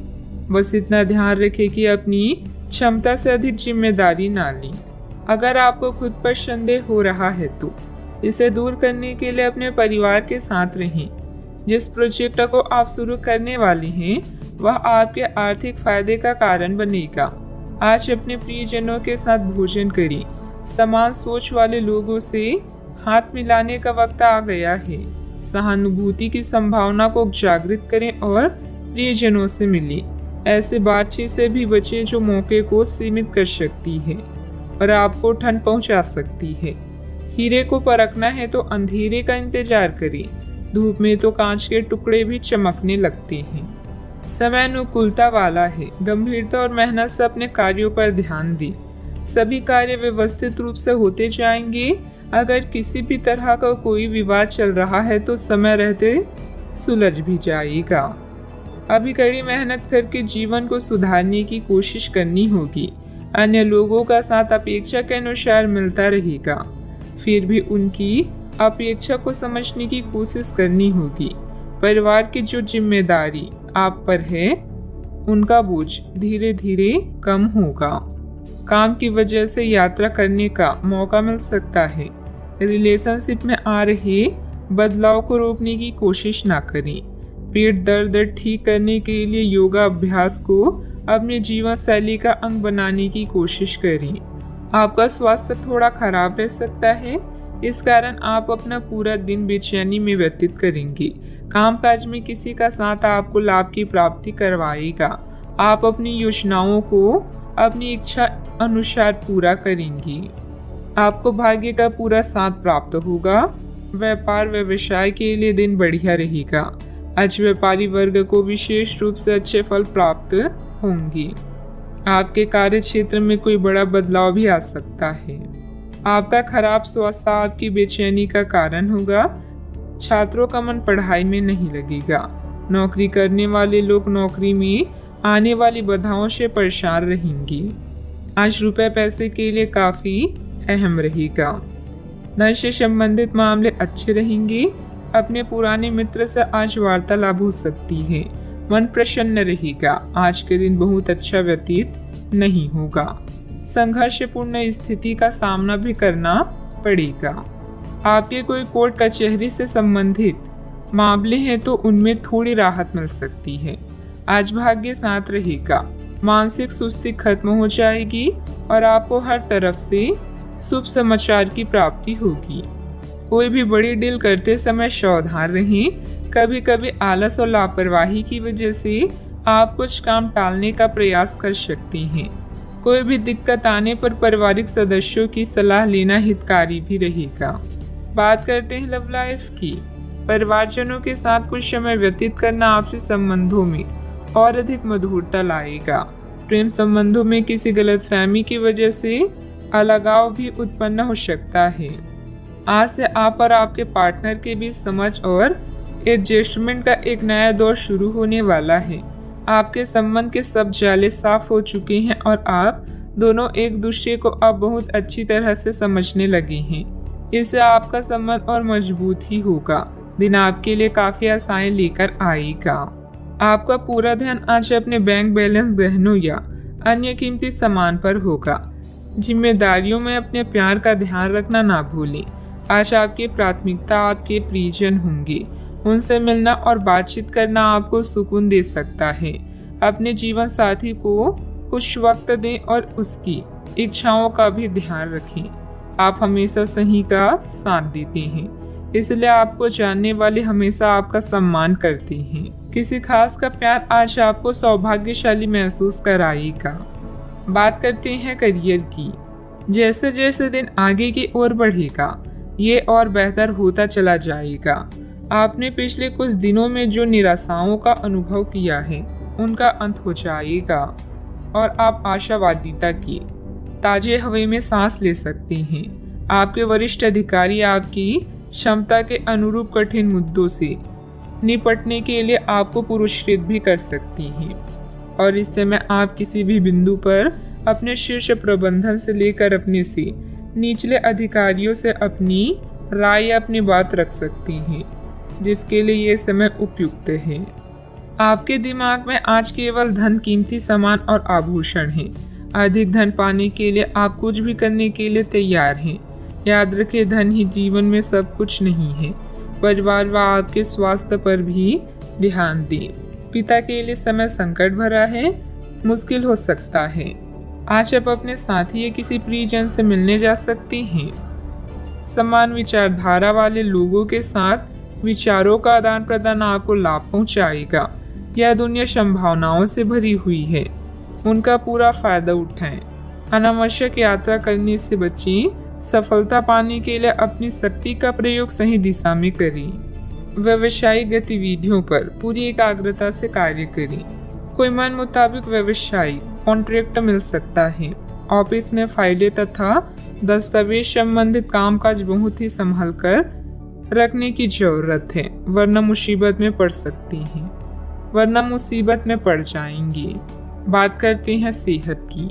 बस इतना ध्यान रखें कि अपनी क्षमता से अधिक जिम्मेदारी ना लें। अगर आपको खुद पर संदेह हो रहा है तो इसे दूर करने के लिए अपने परिवार के साथ रहें। जिस प्रोजेक्ट को आप शुरू करने वाले हैं वह आपके आर्थिक फायदे का कारण बनेगा। आज अपने प्रियजनों के साथ भोजन करें। समान सोच वाले लोगों से हाथ मिलाने का वक्त आ गया है। सहानुभूति की संभावना को जागृत करें और प्रियजनों से मिलें। ऐसे बातचीत से भी बचें जो मौके को सीमित कर सकती है और आपको ठंड पहुंचा सकती है। हीरे को परखना है तो अंधेरे का इंतजार करें। धूप में तो कांच के टुकड़े भी चमकने लगते हैं। समय अनुकूलता वाला है। गंभीरता और मेहनत से अपने कार्यों पर ध्यान दें। सभी कार्य व्यवस्थित रूप से होते जाएंगे। अगर किसी भी तरह का कोई विवाद चल रहा है तो समय रहते सुलझ भी जाएगा। अभी कड़ी मेहनत करके जीवन को सुधारने की कोशिश करनी होगी। अन्य लोगों का साथ अपेक्षा के अनुसार मिलता रहेगा, फिर भी उनकी अपेक्षा को समझने की कोशिश करनी होगी। परिवार की जो जिम्मेदारी आप पर है उनका बोझ धीरे धीरे कम होगा। काम की वजह से यात्रा करने का मौका मिल सकता है। रिलेशनशिप में आ रहे बदलाव को रोकने की कोशिश ना करें। पेट दर्द ठीक करने के लिए योगा अभ्यास को अपने जीवन शैली का अंग बनाने की कोशिश करें। आपका स्वास्थ्य थोड़ा खराब रह सकता है, इस कारण आप अपना पूरा दिन बेचैनी में व्यतीत करेंगे। कामकाज में किसी का साथ आपको लाभ की प्राप्ति करवाएगा। आप अपनी योजनाओं को अपनी इच्छा अनुसार पूरा करेंगे। आपको भाग्य का पूरा साथ प्राप्त होगा। व्यापार व्यवसाय के लिए दिन बढ़िया रहेगा। आज व्यापारी वर्ग को विशेष रूप से अच्छे फल प्राप्त होंगे। आपके कार्य क्षेत्र में कोई बड़ा बदलाव भी आ सकता है। आपका खराब स्वास्थ्य आपकी बेचैनी का कारण होगा। छात्रों का मन पढ़ाई में नहीं लगेगा। नौकरी करने वाले लोग नौकरी में आने वाली बाधाओं से परेशान रहेंगे। आज रुपए पैसे के लिए काफी अहम रहेगा। धन से संबंधित मामले अच्छे रहेंगे। अपने पुराने मित्र से आज वार्तालाप हो सकती है। मन प्रसन्न रहेगा। आज के दिन बहुत अच्छा व्यतीत नहीं होगा। संघर्षपूर्ण स्थिति का सामना भी करना पड़ेगा। आपके कोई कोर्ट कचहरी से संबंधित मामले हैं तो उनमें थोड़ी राहत मिल सकती है। आज भाग्य साथ रहेगा। मानसिक सुस्ती खत्म हो जाएगी और आपको हर तरफ से शुभ समाचार की प्राप्ति होगी। कोई भी बड़ी डील करते समय सावधान रहें। कभी कभी आलस और लापरवाही की वजह से आप कुछ काम टालने का प्रयास कर सकते हैं। कोई भी दिक्कत आने पर पारिवारिक सदस्यों की सलाह लेना हितकारी भी रहेगा। बात करते हैं लव लाइफ की। परिवारजनों के साथ कुछ समय व्यतीत करना आपसी संबंधों में और अधिक मधुरता लाएगा। प्रेम संबंधों में किसी गलतफहमी की वजह से अलगाव भी उत्पन्न हो सकता है। आज से आप और आपके पार्टनर के बीच समझ और एडजस्टमेंट का एक नया दौर शुरू होने वाला है। आपके संबंध के सब जाले साफ हो चुके हैं और आप दोनों एक दूसरे को अब बहुत अच्छी तरह से समझने लगे हैं। इससे आपका संबंध और मजबूत ही होगा। दिन आपके लिए काफी आसानी लेकर आएगा। आपका पूरा ध्यान आज अपने बैंक बैलेंस, गहनों या अन्य कीमती सामान पर होगा। जिम्मेदारियों में अपने प्यार का ध्यान रखना ना भूलें। आज आपकी प्राथमिकता आपके प्रियजन होंगे। उनसे मिलना और बातचीत करना आपको सुकून दे सकता है। अपने जीवन साथी को कुछ वक्त दें और उसकी इच्छाओं का भी ध्यान रखें। आप हमेशा सही का साथ देते हैं, इसलिए आपको जानने वाले हमेशा आपका सम्मान करते हैं। किसी खास का प्यार आज आपको सौभाग्यशाली महसूस कराएगा। बात करते हैं करियर की। जैसे जैसे दिन आगे की ओर बढ़ेगा ये और बेहतर होता चला जाएगा। आपने पिछले कुछ दिनों में जो निराशाओं का अनुभव किया है उनका अंत हो जाएगा और आप आशावादिता की ताजे हवा में सांस ले सकते हैं। आपके वरिष्ठ अधिकारी आपकी क्षमता के अनुरूप कठिन मुद्दों से निपटने के लिए आपको पुरस्कृत भी कर सकती हैं। और इस समय आप किसी भी बिंदु पर अपने शीर्ष प्रबंधन से लेकर अपने से निचले अधिकारियों से अपनी राय या अपनी बात रख सकती हैं, जिसके लिए ये समय उपयुक्त है। आपके दिमाग में आज केवल धन, कीमती सामान और आभूषण हैं। अधिक धन पाने के लिए आप कुछ भी करने के लिए तैयार हैं। याद रखें, धन ही जीवन में सब कुछ नहीं है। परिवार व आपके स्वास्थ्य पर भी ध्यान दें। पिता के लिए समय संकट भरा है, मुश्किल हो सकता है। आज आप अपने साथी या किसी प्रियजन से मिलने जा सकती हैं। समान विचारधारा वाले लोगों के साथ विचारों का आदान प्रदान आपको लाभ पहुंचाएगा। यह दुनिया संभावनाओं से भरी हुई है, उनका पूरा फायदा उठाएं। अनावश्यक यात्रा करने से बचें। सफलता पाने के लिए अपनी शक्ति का प्रयोग सही दिशा में करें। व्यावसायिक गतिविधियों पर पूरी एकाग्रता से कार्य करें। कोई मन मुताबिक व्यवसायिक कॉन्ट्रैक्ट मिल सकता है। ऑफिस में फाइलें तथा दस्तावेज संबंधित कामकाज बहुत ही संभल कर रखने की जरूरत है, वरना मुसीबत में पड़ जाएंगे। बात करते हैं सेहत की।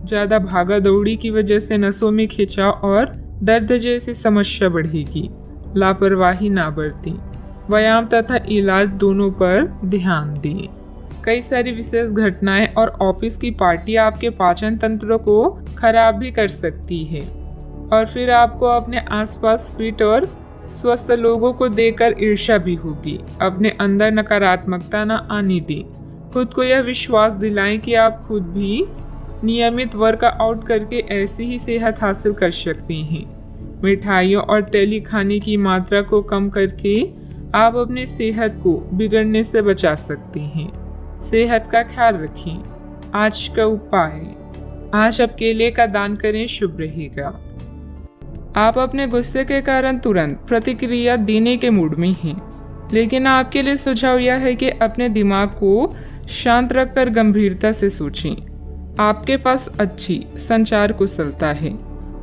ज्यादा भागा दौड़ी की वजह से नसों में खिंचाव और दर्द जैसी समस्या बढ़ेगी। लापरवाही ना बरतें। व्यायाम तथा इलाज दोनों पर ध्यान दें। कई सारी विशेष घटनाएं और ऑफिस की पार्टी आपके पाचन तंत्र को खराब भी कर सकती है, और फिर आपको अपने आसपास फिट और स्वस्थ लोगों को देखकर ईर्ष्या भी होगी। अपने अंदर नकारात्मकता न आने दें। खुद को यह विश्वास दिलाएं कि आप खुद भी नियमित वर्कआउट करके ऐसी ही सेहत हासिल कर सकते हैं। मिठाइयों और तेली खाने की मात्रा को कम करके आप अपनी सेहत को बिगड़ने से बचा सकते हैं। सेहत का ख्याल रखें। आज का उपाय, आज आप केले का दान करें, शुभ रहेगा। आप अपने गुस्से के कारण तुरंत प्रतिक्रिया देने के मूड में हैं, लेकिन आपके लिए सुझाव यह है कि अपने दिमाग को शांत रखकर गंभीरता से सोचें। आपके पास अच्छी संचार कुशलता है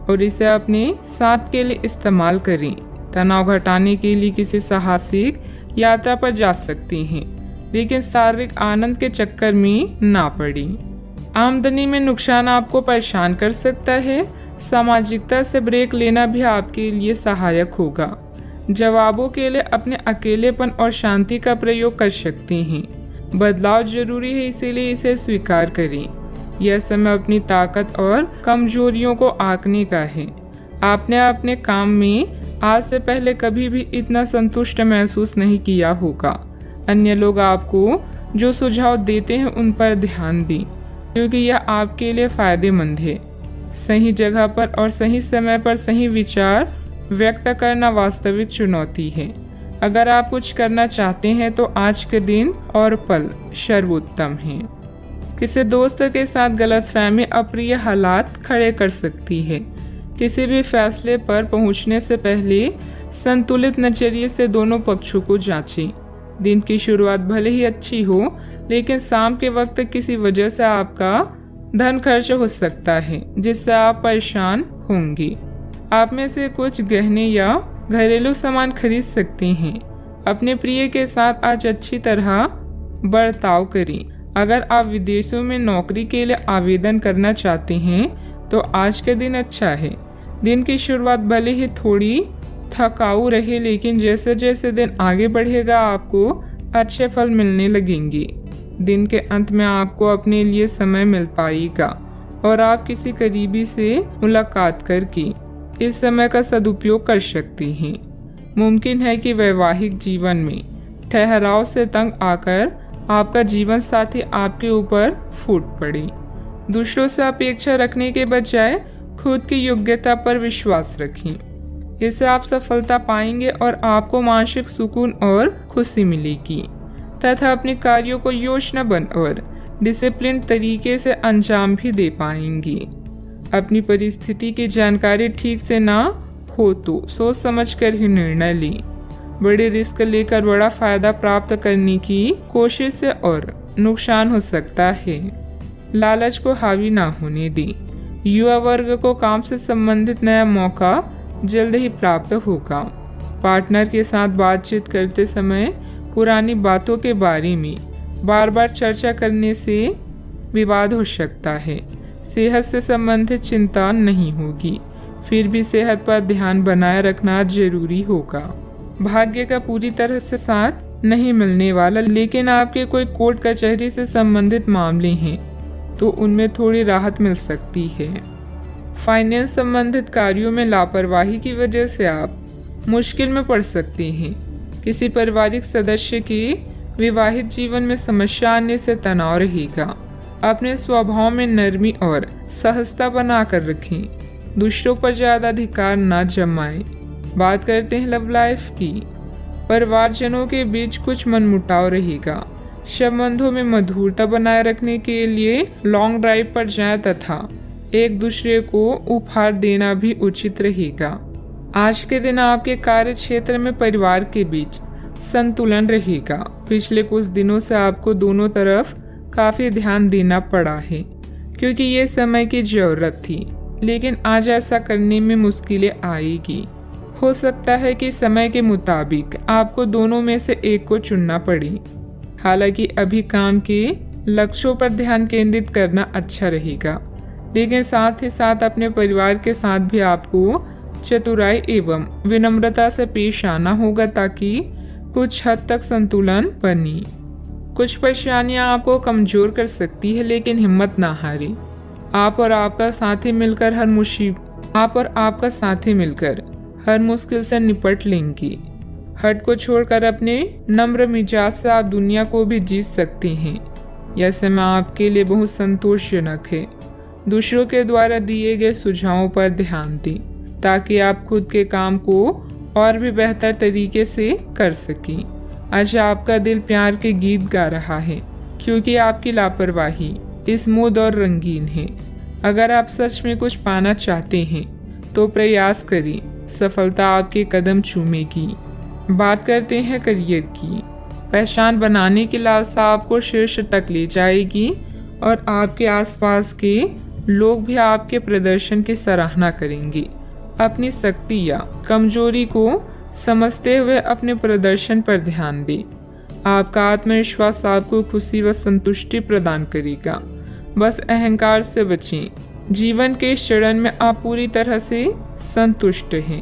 और इसे अपने साथ के लिए इस्तेमाल करें। तनाव घटाने के लिए किसी साहसिक यात्रा पर जा सकते हैं, लेकिन शारीरिक आनंद के चक्कर में ना पड़ें। आमदनी में नुकसान आपको परेशान कर सकता है। सामाजिकता से ब्रेक लेना भी आपके लिए सहायक होगा। जवाबों के लिए अपने अकेलेपन और शांति का प्रयोग कर सकते हैं। बदलाव जरूरी है, इसीलिए इसे स्वीकार करें। यह समय अपनी ताकत और कमजोरियों को आंकने का है। आपने अपने काम में आज से पहले कभी भी इतना संतुष्ट महसूस नहीं किया होगा। अन्य लोग आपको जो सुझाव देते हैं उन पर ध्यान दें, क्योंकि यह आपके लिए फायदेमंद है। सही जगह पर और सही समय पर सही विचार व्यक्त करना वास्तविक चुनौती है। अगर आप कुछ करना चाहते हैं तो आज के दिन और पल सर्वोत्तम है। किसी दोस्त के साथ गलतफहमी अप्रिय हालात खड़े कर सकती है। किसी भी फैसले पर पहुंचने से पहले संतुलित नजरिए से दोनों पक्षों को जांचें। दिन की शुरुआत भले ही अच्छी हो, लेकिन शाम के वक्त किसी वजह से आपका धन खर्च हो सकता है, जिससे आप परेशान होंगे। आप में से कुछ गहने या घरेलू सामान खरीद सकते हैं। अपने प्रिय के साथ आज अच्छी तरह बर्ताव करें। अगर आप विदेशों में नौकरी के लिए आवेदन करना चाहते हैं तो आज का दिन अच्छा है। दिन की शुरुआत भले ही थोड़ी थकाऊ रहे, लेकिन जैसे जैसे दिन आगे बढ़ेगा आपको अच्छे फल मिलने लगेंगे। दिन के अंत में आपको अपने लिए समय मिल पाएगा और आप किसी करीबी से मुलाकात करके इस समय का सदुपयोग कर सकती हैं। मुमकिन है कि वैवाहिक जीवन में ठहराव से तंग आकर आपका जीवन साथी आपके ऊपर फूट पड़े। दूसरों से अपेक्षा रखने के बजाय खुद की योग्यता पर विश्वास रखें। इससे आप सफलता पाएंगे और आपको मानसिक सुकून और खुशी मिलेगी तथा अपने कार्यों को योजनाबद्ध और डिसिप्लिन तरीके से अंजाम भी दे पाएंगी। अपनी परिस्थिति की जानकारी ठीक से ना हो तो सोच समझकर ही निर्णय लें। बड़े रिस्क लेकर बड़ा फायदा प्राप्त करने की कोशिश से और नुकसान हो सकता है। लालच को हावी ना होने दें। युवा वर्ग को काम से संबंधित नया मौका जल्द ही प्राप्त होगा। पार्टनर के साथ बातचीत करते समय पुरानी बातों के बारे में बार बार चर्चा करने से विवाद हो सकता है। सेहत से संबंधित चिंता नहीं होगी, फिर भी सेहत पर ध्यान बनाए रखना जरूरी होगा। भाग्य का पूरी तरह से साथ नहीं मिलने वाला, लेकिन आपके कोई कोर्ट कचहरी से संबंधित मामले हैं तो उनमें थोड़ी राहत मिल सकती है। फाइनेंस संबंधित कार्यों में लापरवाही की वजह से आप मुश्किल में पड़ सकते हैं। किसी पारिवारिक सदस्य के विवाहित जीवन में समस्या आने से तनाव रहेगा। अपने स्वभाव में नरमी और सहजता बनाकर रखें। दूसरों पर ज्यादा अधिकार न जमाएं। बात करते हैं लव लाइफ की। परिवारजनों के बीच कुछ मनमुटाव रहेगा। संबंधों में मधुरता बनाए रखने के लिए लॉन्ग ड्राइव पर जाएं तथा एक दूसरे को उपहार देना भी उचित रहेगा। आज के दिन आपके कार्य क्षेत्र में परिवार के बीच संतुलन रहेगा। पिछले कुछ दिनों से आपको दोनों तरफ काफी ध्यान देना पड़ा है क्योंकि ये समय की जरूरत थी, लेकिन आज ऐसा करने में मुश्किलें आएगी। हो सकता है कि समय के मुताबिक आपको दोनों में से एक को चुनना पड़े। हालांकि अभी काम के लक्ष्यों पर ध्यान केंद्रित करना अच्छा रहेगा, लेकिन साथ ही साथ अपने परिवार के साथ भी आपको चतुराई एवं विनम्रता से पेश आना होगा ताकि कुछ हद तक संतुलन बने। कुछ परेशानियां आपको कमजोर कर सकती है, लेकिन हिम्मत ना हारे। आप और आपका साथी मिलकर हर मुश्किल से निपट लेंगे। हट को छोड़कर अपने नम्र मिजाज से आप दुनिया को भी जीत सकते हैं। यह समय आपके लिए बहुत संतोषजनक है। दूसरों के द्वारा दिए गए सुझावों पर ध्यान दें ताकि आप खुद के काम को और भी बेहतर तरीके से कर सकें। आज आपका दिल प्यार के गीत गा रहा है क्योंकि आपकी लापरवाही स्मूथ और रंगीन है। अगर आप सच में कुछ पाना चाहते हैं तो प्रयास करें, सफलता आपके कदम चूमेगी। बात करते हैं करियर की। पहचान बनाने की लालसा आपको शीर्ष तक ले जाएगी और आपके आसपास के लोग भी आपके प्रदर्शन की सराहना करेंगे। अपनी शक्ति या कमजोरी को समझते हुए अपने प्रदर्शन पर ध्यान दें। आपका आत्मविश्वास आपको खुशी व संतुष्टि प्रदान करेगा। बस अहंकार से बचें। जीवन के इस चरण में आप पूरी तरह से संतुष्ट हैं।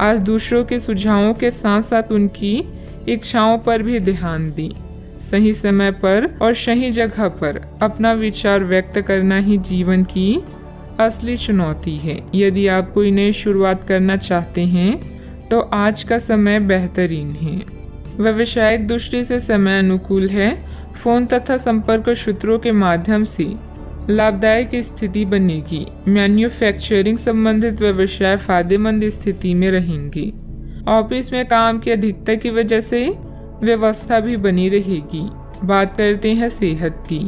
आज दूसरों के सुझावों के साथ साथ उनकी इच्छाओं पर भी ध्यान दें। सही समय पर और सही जगह पर अपना विचार व्यक्त करना ही जीवन की असली चुनौती है। यदि आप कोई नई शुरुआत करना चाहते हैं तो आज का समय बेहतरीन है। व्यावसायिक दृष्टि से समय अनुकूल है। फोन तथा संपर्क सूत्रों के माध्यम से लाभदायक स्थिति बनेगी। मैन्युफैक्चरिंग संबंधित व्यवसाय फायदेमंद स्थिति में रहेंगे। ऑफिस में काम की अधिकता की वजह से व्यवस्था भी बनी रहेगी। बात करते हैं सेहत की।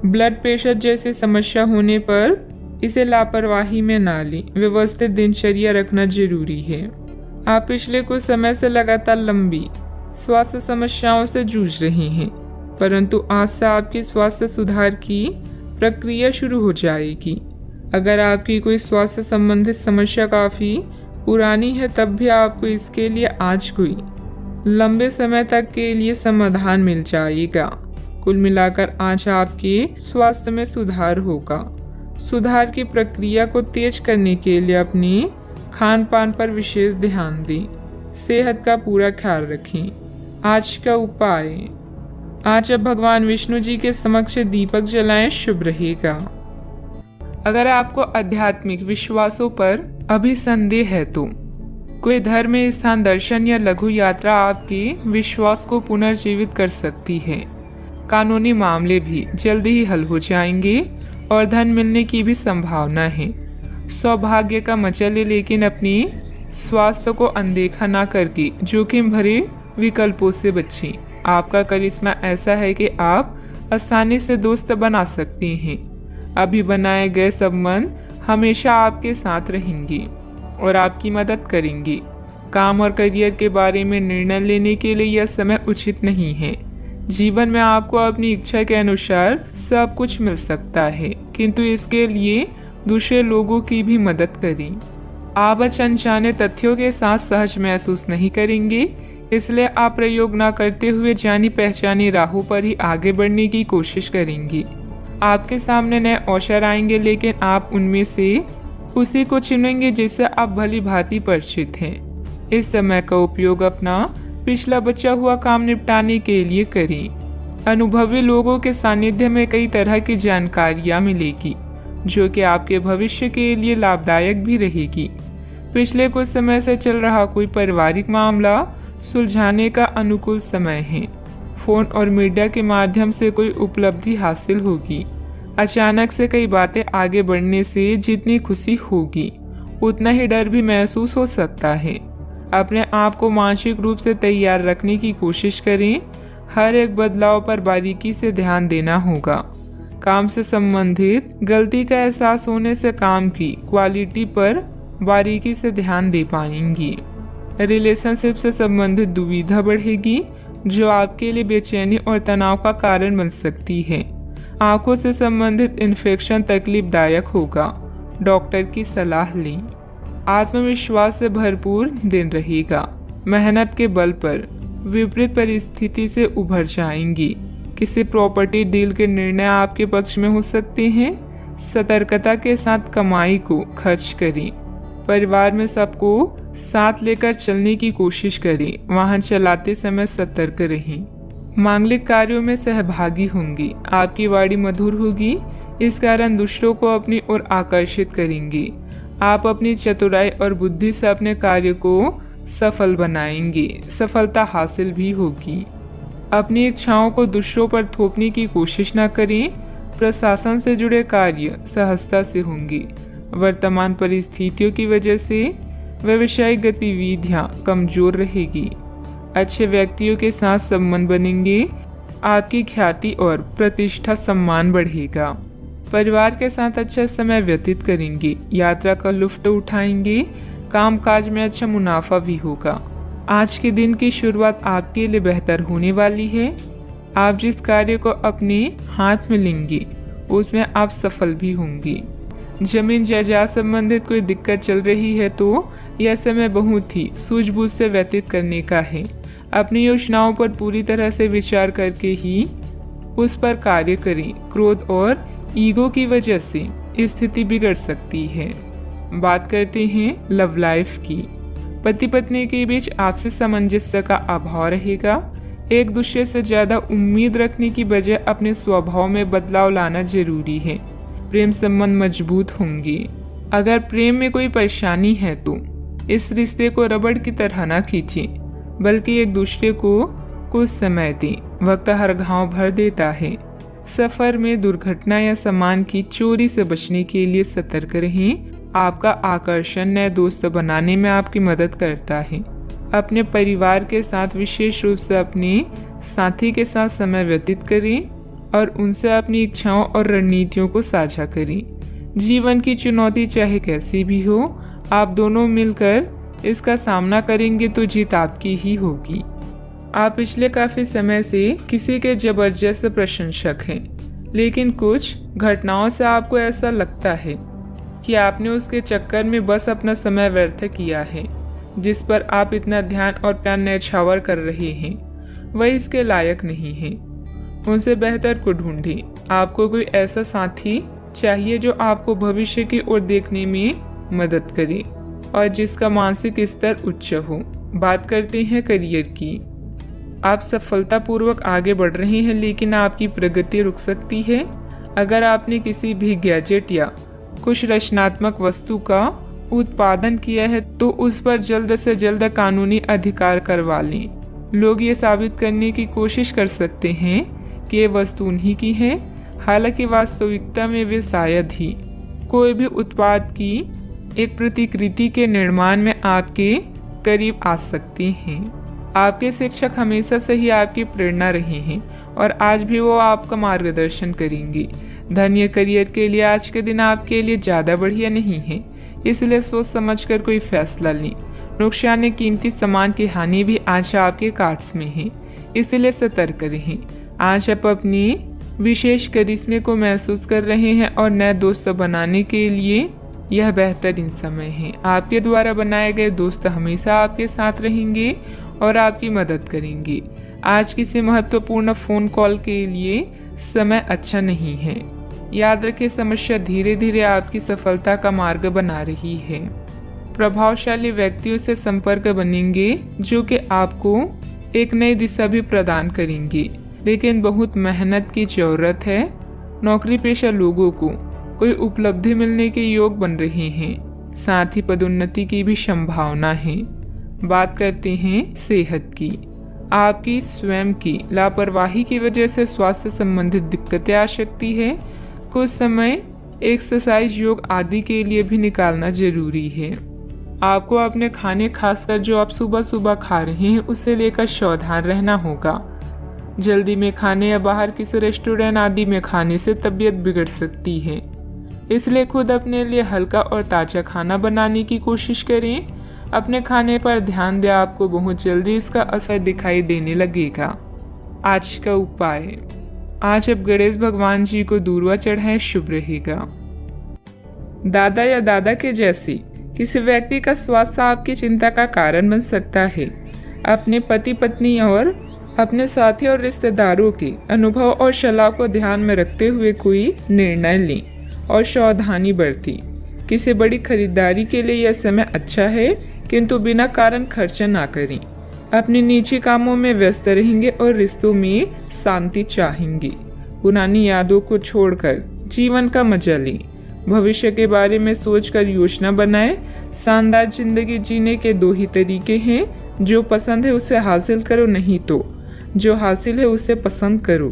ब्लड प्रेशर जैसी समस्या होने पर इसे लापरवाही में ना लें। व्यवस्थित दिनचर्या रखना जरूरी है। आप पिछले कुछ समय से लगातार लंबी स्वास्थ्य समस्याओं से जूझ रहे हैं, परंतु आज से आपकी स्वास्थ्य सुधार की प्रक्रिया शुरू हो जाएगी। अगर आपकी कोई स्वास्थ्य संबंधित समस्या काफी पुरानी है तब भी आपको इसके लिए आज कोई लंबे समय तक के लिए समाधान मिल जाएगा। कुल मिलाकर आज आपके स्वास्थ्य में सुधार होगा। सुधार की प्रक्रिया को तेज करने के लिए अपने खान पान पर विशेष ध्यान दें। सेहत का पूरा ख्याल रखें। आज का उपाय, आज अब भगवान विष्णु जी के समक्ष दीपक जलाएं, शुभ रहेगा। अगर आपको आध्यात्मिक विश्वासों पर अभी संदेह है तो कोई धर्म स्थान दर्शन या लघु यात्रा आपके विश्वास को पुनर्जीवित कर सकती है। कानूनी मामले भी जल्दी ही हल हो जाएंगे और धन मिलने की भी संभावना है। सौभाग्य का मजा ले, लेकिन अपने स्वास्थ्य को अनदेखा ना करके जोखिम भरे विकल्पों से बचें। आपका करिश्मा ऐसा है कि आप आसानी से दोस्त बना सकते हैं। अभी बनाए गए संबंध हमेशा आपके साथ रहेंगे और आपकी मदद करेंगे। काम और करियर के बारे में निर्णय लेने के लिए यह समय उचित नहीं है। जीवन में आपको अपनी इच्छा के अनुसार सब कुछ मिल सकता है, किंतु इसके लिए दूसरे लोगों की भी मदद करें। आप अनजाने तथ्यों के साथ सहज महसूस नहीं करेंगे, इसलिए आप प्रयोग न करते हुए जानी पहचानी राहों पर ही आगे बढ़ने की कोशिश करेंगे। आपके सामने नए अवसर आएंगे, लेकिन आप उनमें से उसी को चुनेंगे जिससे आप भली भांति परिचित हैं। इस समय का उपयोग अपना पिछला बचा हुआ काम निपटाने के लिए करें। अनुभवी लोगों के सानिध्य में कई तरह की जानकारियां मिलेगी, जो कि आपके भविष्य के लिए लाभदायक भी रहेगी। पिछले कुछ समय से चल रहा कोई पारिवारिक मामला सुलझाने का अनुकूल समय है। फोन और मीडिया के माध्यम से कोई उपलब्धि हासिल होगी। अचानक से कई बातें आगे बढ़ने से जितनी खुशी होगी, उतना ही डर भी महसूस हो सकता है। अपने आप को मानसिक रूप से तैयार रखने की कोशिश करें। हर एक बदलाव पर बारीकी से ध्यान देना होगा। काम से संबंधित गलती का एहसास होने से काम की क्वालिटी पर बारीकी से ध्यान दे पाएंगी। रिलेशनशिप से संबंधित दुविधा बढ़ेगी, जो आपके लिए बेचैनी और तनाव का कारण बन सकती है। आंखों से संबंधित इन्फेक्शन तकलीफदायक होगा, डॉक्टर की सलाह लें। आत्मविश्वास से भरपूर दिन रहेगा। मेहनत के बल पर विपरीत परिस्थिति से उभर जाएंगी। किसी प्रॉपर्टी डील के निर्णय आपके पक्ष में हो सकते हैं। सतर्कता के साथ कमाई को खर्च करें। परिवार में सबको साथ लेकर चलने की कोशिश करें। वाहन चलाते समय सतर्क रहें। मांगलिक कार्यों में सहभागी होंगे। आपकी वाणी मधुर होगी, इस कारण दूसरों को अपनी ओर आकर्षित करेंगे। आप अपनी चतुराई और बुद्धि से अपने कार्य को सफल बनाएंगे। सफलता हासिल भी होगी। अपनी इच्छाओं को दूसरों पर थोपने की कोशिश न करें। प्रशासन से जुड़े कार्य सहजता से होंगे। वर्तमान परिस्थितियों की वजह से व्यावसायिक गतिविधियां कमजोर रहेगी। अच्छे व्यक्तियों के साथ संबंध बनेंगे। आपकी ख्याति और प्रतिष्ठा सम्मान बढ़ेगा। परिवार के साथ अच्छा समय व्यतीत करेंगे। यात्रा का लुत्फ उठाएंगे। कामकाज में अच्छा मुनाफा भी होगा। आज के दिन की शुरुआत आपके लिए बेहतर होने वाली है। आप जिस कार्य को अपने हाथ में लेंगे, उसमें आप सफल भी होंगे। जमीन जायदाद संबंधित कोई दिक्कत चल रही है तो यह समय बहुत ही सूझबूझ से व्यतीत करने का है। अपनी योजनाओं पर पूरी तरह से विचार करके ही उस पर कार्य करें। क्रोध और ईगो की वजह से स्थिति बिगड़ सकती है। बात करते हैं लव लाइफ की। पति पत्नी के बीच आपसी सामंजस्य का अभाव रहेगा। एक दूसरे से ज्यादा उम्मीद रखने की बजाय अपने स्वभाव में बदलाव लाना जरूरी है। प्रेम संबंध मजबूत होंगे। अगर प्रेम में कोई परेशानी है तो इस रिश्ते को रबड़ की तरह न खींचें, बल्कि एक दूसरे को कुछ समय दें। वक्त हर घाव भर देता है। सफर में दुर्घटना या सामान की चोरी से बचने के लिए सतर्क रहें। आपका आकर्षण नए दोस्त बनाने में आपकी मदद करता है। अपने परिवार के साथ विशेष रूप से अपने साथी के साथ समय व्यतीत करें और उनसे अपनी इच्छाओं और रणनीतियों को साझा करें। जीवन की चुनौती चाहे कैसी भी हो, आप दोनों मिलकर इसका सामना करेंगे तो जीत आपकी ही होगी। आप पिछले काफी समय से किसी के जबरदस्त प्रशंसक हैं, लेकिन कुछ घटनाओं से आपको ऐसा लगता है कि आपने उसके चक्कर में बस अपना समय व्यर्थ किया है। जिस पर आप इतना ध्यान और प्यार न्यौछावर कर रहे हैं, वह इसके लायक नहीं है। उनसे बेहतर को ढूंढें। आपको कोई ऐसा साथी चाहिए जो आपको भविष्य की ओर देखने में मदद करे और जिसका मानसिक स्तर उच्च हो। बात करते हैं करियर की। आप सफलतापूर्वक आगे बढ़ रहे हैं, लेकिन आपकी प्रगति रुक सकती है। अगर आपने किसी भी गैजेट या कुछ रचनात्मक वस्तु का उत्पादन किया है तो उस पर जल्द से जल्द कानूनी अधिकार करवा लें। लोग ये साबित करने की कोशिश कर सकते हैं कि ये वस्तु उन्हीं की है, हालांकि वास्तविकता में वे शायद ही कोई भी उत्पाद की एक प्रतिकृति के निर्माण में आपके करीब आ सकते हैं। आपके शिक्षक हमेशा से ही आपकी प्रेरणा रहे हैं और आज भी वो आपका मार्गदर्शन करेंगे। धन या करियर के लिए आज के दिन आपके लिए ज़्यादा बढ़िया नहीं है, इसलिए सोच समझकर कोई फैसला लें। नुकसान या कीमती सामान की हानि भी आज आपके कार्ड्स में है, इसलिए सतर्क रहें। आज आप अपनी विशेष करिश्मे को महसूस कर रहे हैं और नए दोस्त बनाने के लिए यह बेहतरीन समय है। आपके द्वारा बनाए गए दोस्त हमेशा आपके साथ रहेंगे और आपकी मदद करेंगे। आज किसी महत्वपूर्ण फ़ोन कॉल के लिए समय अच्छा नहीं है। याद रखें, समस्या धीरे धीरे आपकी सफलता का मार्ग बना रही है। प्रभावशाली व्यक्तियों से संपर्क बनेंगे जो कि आपको एक नई दिशा भी प्रदान करेंगे, लेकिन बहुत मेहनत की जरूरत है। नौकरी पेशा लोगों को कोई उपलब्धि मिलने के योग बन रहे हैं, साथ ही पदोन्नति की भी संभावना है। बात करते हैं सेहत की। आपकी स्वयं की लापरवाही की वजह से स्वास्थ्य संबंधित दिक्कतें आ सकती है। कुछ समय एक्सरसाइज, योग आदि के लिए भी निकालना जरूरी है। आपको अपने खाने, खासकर जो आप सुबह सुबह खा रहे हैं, उससे लेकर सावधान रहना होगा। जल्दी में खाने या बाहर किसी रेस्टोरेंट आदि में खाने से तबीयत बिगड़ सकती है, इसलिए खुद अपने लिए हल्का और ताज़ा खाना बनाने की कोशिश करें। अपने खाने पर ध्यान दें, आपको बहुत जल्दी इसका असर दिखाई देने लगेगा। आज का उपाय, आज अब गणेश भगवान जी को दूर्वा चढ़ाएं, शुभ रहेगा। दादा या दादा के जैसे किसी व्यक्ति का स्वास्थ्य आपकी चिंता का कारण बन सकता है। अपने पति पत्नी और अपने साथी और रिश्तेदारों के अनुभव और सलाह को ध्यान में रखते हुए कोई निर्णय लें और सावधानी बरतें। किसी बड़ी खरीदारी के लिए यह समय अच्छा है, किंतु बिना कारण खर्च ना करें। अपने निजी कामों में व्यस्त रहेंगे और रिश्तों में शांति चाहेंगे। पुरानी यादों को छोड़कर जीवन का मजा लें। भविष्य के बारे में सोचकर योजना बनाएं। शानदार जिंदगी जीने के दो ही तरीके हैं, जो पसंद है उसे हासिल करो, नहीं तो जो हासिल है उसे पसंद करो।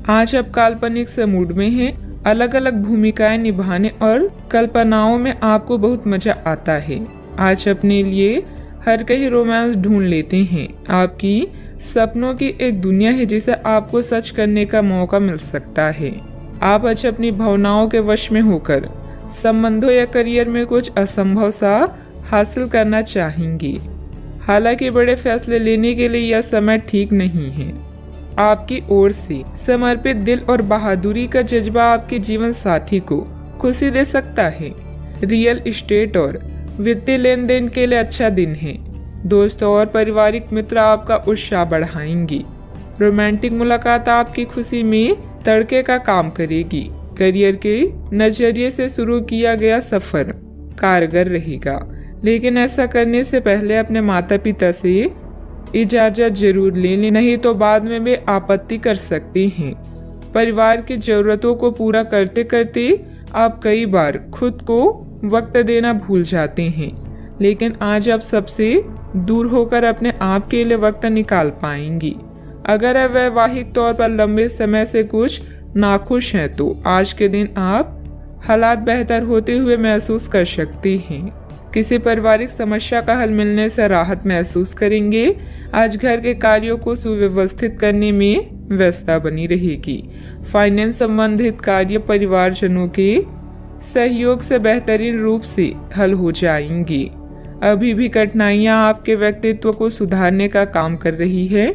आज आप काल्पनिक से मूड में हैं। अलग अलग भूमिकाएं निभाने और कल्पनाओं में आपको बहुत मजा आता है। आज अपने लिए हर कहीं रोमांस ढूंढ लेते हैं। आपकी सपनों की एक दुनिया है जिसे आपको सच करने का मौका मिल सकता है। आप आज अपनी भावनाओं के वश में होकर संबंधों या करियर में कुछ असंभव सा हासिल करना चाहेंगे। हालांकि बड़े फैसले लेने के लिए यह समय ठीक नहीं है। आपकी ओर से समर्पित दिल और बहादुरी का जज्बा आपके जीवन साथी को खुशी दे सकता है। रियल एस्टेट और वित्तीय लेन देन के लिए अच्छा दिन है। दोस्तों और पारिवारिक मित्र आपका उत्साह बढ़ाएंगे। रोमांटिक मुलाकात आपकी खुशी में तड़के का काम करेगी। करियर के नजरिए से शुरू किया गया सफर कारगर रहेगा, लेकिन ऐसा करने से पहले अपने माता पिता से इजाजत जरूर ले लें, नहीं तो बाद में वे आपत्ति कर सकते हैं। परिवार की जरूरतों को पूरा करते करते आप कई बार खुद को वक्त देना भूल जाते हैं, लेकिन आज आप सबसे दूर होकर अपने आप के लिए वक्त निकाल पाएंगी। अगर आप वैवाहिक तौर पर लंबे समय से कुछ नाखुश हैं, तो आज के दिन आप हालात बेहतर होते हुए महसूस कर सकते हैं। किसी पारिवारिक समस्या का हल मिलने से राहत महसूस करेंगे। आज घर के कार्यों को सुव्यवस्थित करने में व्यस्तता बनी रहेगी। फाइनेंस संबंधित कार्य परिवारजनों के सहयोग से बेहतरीन रूप से हल हो जाएंगी। अभी भी कठिनाइयां आपके व्यक्तित्व को सुधारने का काम कर रही है,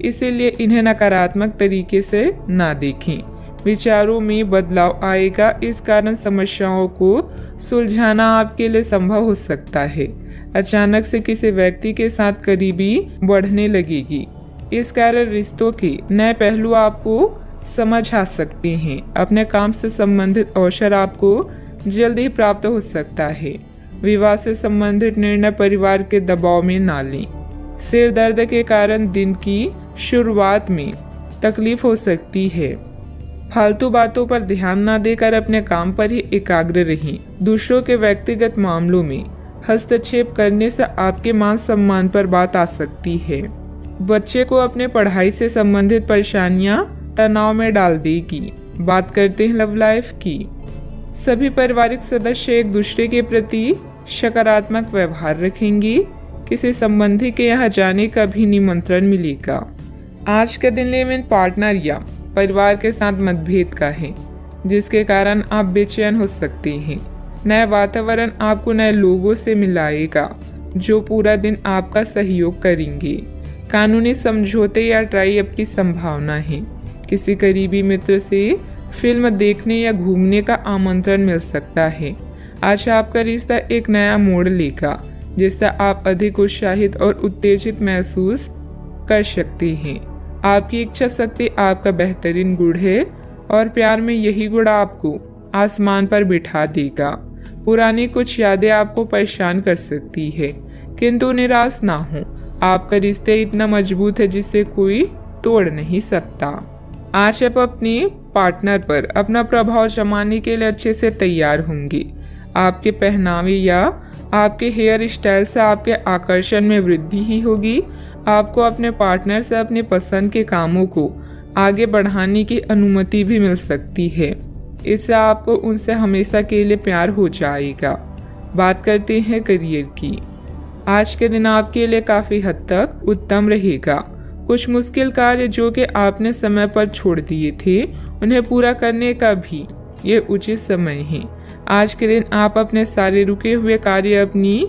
इसीलिए इन्हें नकारात्मक तरीके से ना देखें। विचारों में बदलाव आएगा, इस कारण समस्याओं को सुलझाना आपके लिए संभव हो सकता है। अचानक से किसी व्यक्ति के साथ करीबी बढ़ने लगेगी, इस कारण रिश्तों के नए पहलू आपको समझ आ सकते हैं। अपने काम से संबंधित अवसर आपको जल्दी प्राप्त हो सकता है। विवाह से संबंधित निर्णय परिवार के दबाव में ना लें। सिर दर्द के कारण दिन की शुरुआत में तकलीफ हो सकती है। फालतू बातों पर ध्यान न देकर अपने काम पर ही एकाग्र रहें। दूसरों के व्यक्तिगत मामलों में हस्तक्षेप करने से आपके मान सम्मान पर बात आ सकती है। बच्चे को अपने पढ़ाई से संबंधित परेशानियां तनाव में डाल देगी। बात करते हैं लव लाइफ की। सभी पारिवारिक सदस्य एक दूसरे के प्रति सकारात्मक व्यवहार रखेंगे। किसी संबंधी के यहाँ जाने का भी निमंत्रण मिलेगा। आज का दिन लिव इन पार्टनर या परिवार के साथ मतभेद का है, जिसके कारण आप बेचैन हो सकते हैं। नया वातावरण आपको नए लोगों से मिलाएगा, जो पूरा दिन आपका सहयोग करेंगे। कानूनी समझौते या ट्राई अप की संभावना है। किसी करीबी मित्र से फिल्म देखने या घूमने का आमंत्रण मिल सकता है। आज आपका रिश्ता एक नया मोड़ लेगा, जिससे आप अधिक उत्साहित और उत्तेजित महसूस कर सकते हैं। आपकी इच्छा शक्ति आपका बेहतरीन गुण है और प्यार में यही गुण आपको आसमान पर बिठा देगा। पुरानी कुछ यादें आपको परेशान कर सकती है, किंतु निराश ना हो। आपका रिश्ता इतना मजबूत है जिसे कोई तोड़ नहीं सकता। आज आप अपने पार्टनर पर अपना प्रभाव जमाने के लिए अच्छे से तैयार होंगे। आपके पहनावे या आपके हेयर स्टाइल से आपके आकर्षण में वृद्धि ही होगी। आपको अपने पार्टनर से अपने पसंद के कामों को आगे बढ़ाने की अनुमति भी मिल सकती है। इससे आपको उनसे हमेशा के लिए प्यार हो जाएगा। बात करते हैं करियर की। आज के दिन आपके लिए काफ़ी हद तक उत्तम रहेगा। कुछ मुश्किल कार्य जो कि आपने समय पर छोड़ दिए थे, उन्हें पूरा करने का भी ये उचित समय है। आज के दिन आप अपने सारे रुके हुए कार्य अपनी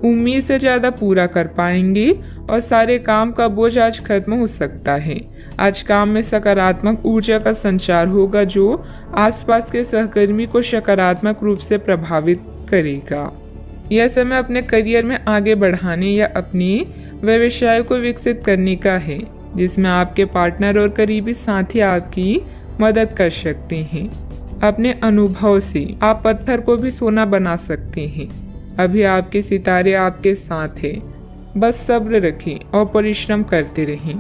उम्मीद से ज़्यादा पूरा कर पाएंगे और सारे काम का बोझ आज खत्म हो सकता है। आज काम में सकारात्मक ऊर्जा का संचार होगा जो आसपास के सहकर्मी को सकारात्मक रूप से प्रभावित करेगा। यह समय अपने करियर में आगे बढ़ाने या अपने व्यवसाय को विकसित करने का है, जिसमें आपके पार्टनर और करीबी साथी आपकी मदद कर सकते हैं। अपने अनुभव से आप पत्थर को भी सोना बना सकते हैं। अभी आपके सितारे आपके साथ हैं, बस सब्र रखें और परिश्रम करते रहें।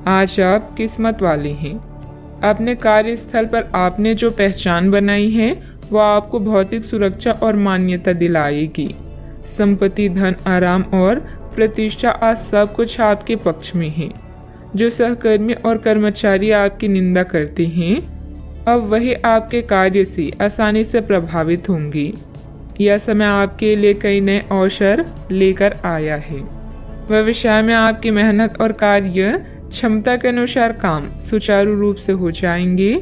आज आप किस्मत वाले हैं। अपने कार्यस्थल पर आपने जो पहचान बनाई है वह आपको भौतिक सुरक्षा और मान्यता दिलाएगी। संपत्ति, धन, आराम और प्रतिष्ठा आज सब कुछ आपके पक्ष में है। जो सहकर्मी और कर्मचारी आपकी निंदा करते हैं, अब वही आपके कार्य से आसानी से प्रभावित होंगे। यह समय आपके लिए कई नए अवसर लेकर आया है। व्यवसाय में आपकी मेहनत और कार्य क्षमता के अनुसार काम सुचारू रूप से हो जाएंगे।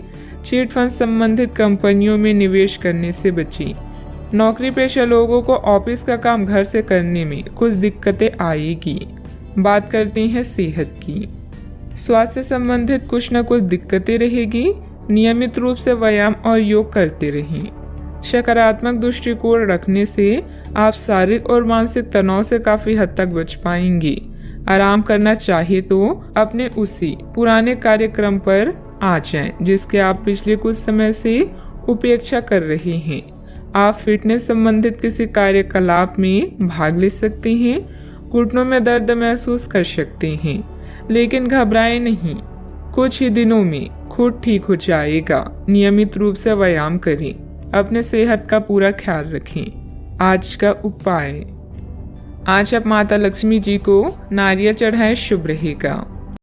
चिट फंड संबंधित कंपनियों में निवेश करने से बचें। नौकरी पेशा लोगों को ऑफिस का काम घर से करने में कुछ दिक्कतें आएगी। बात करते हैं सेहत की। स्वास्थ्य से संबंधित कुछ न कुछ दिक्कतें रहेगी। नियमित रूप से व्यायाम और योग करते रहें। सकारात्मक दृष्टिकोण रखने से आप शारीरिक और मानसिक तनाव से काफी हद तक बच पाएंगे। आराम करना चाहिए तो अपने उसी पुराने कार्यक्रम पर आ जाएं, जिसके आप पिछले कुछ समय से उपेक्षा कर रहे हैं। आप फिटनेस संबंधित किसी कार्यकलाप में भाग ले सकते हैं। घुटनों में दर्द महसूस कर सकते हैं, लेकिन घबराएं नहीं, कुछ ही दिनों में खुद ठीक हो जाएगा। नियमित रूप से व्यायाम करें। अपने सेहत का पूरा ख्याल रखें। आज का उपाय, आज आप माता लक्ष्मी जी को नारियल चढ़ाएं, शुभ रहेगा।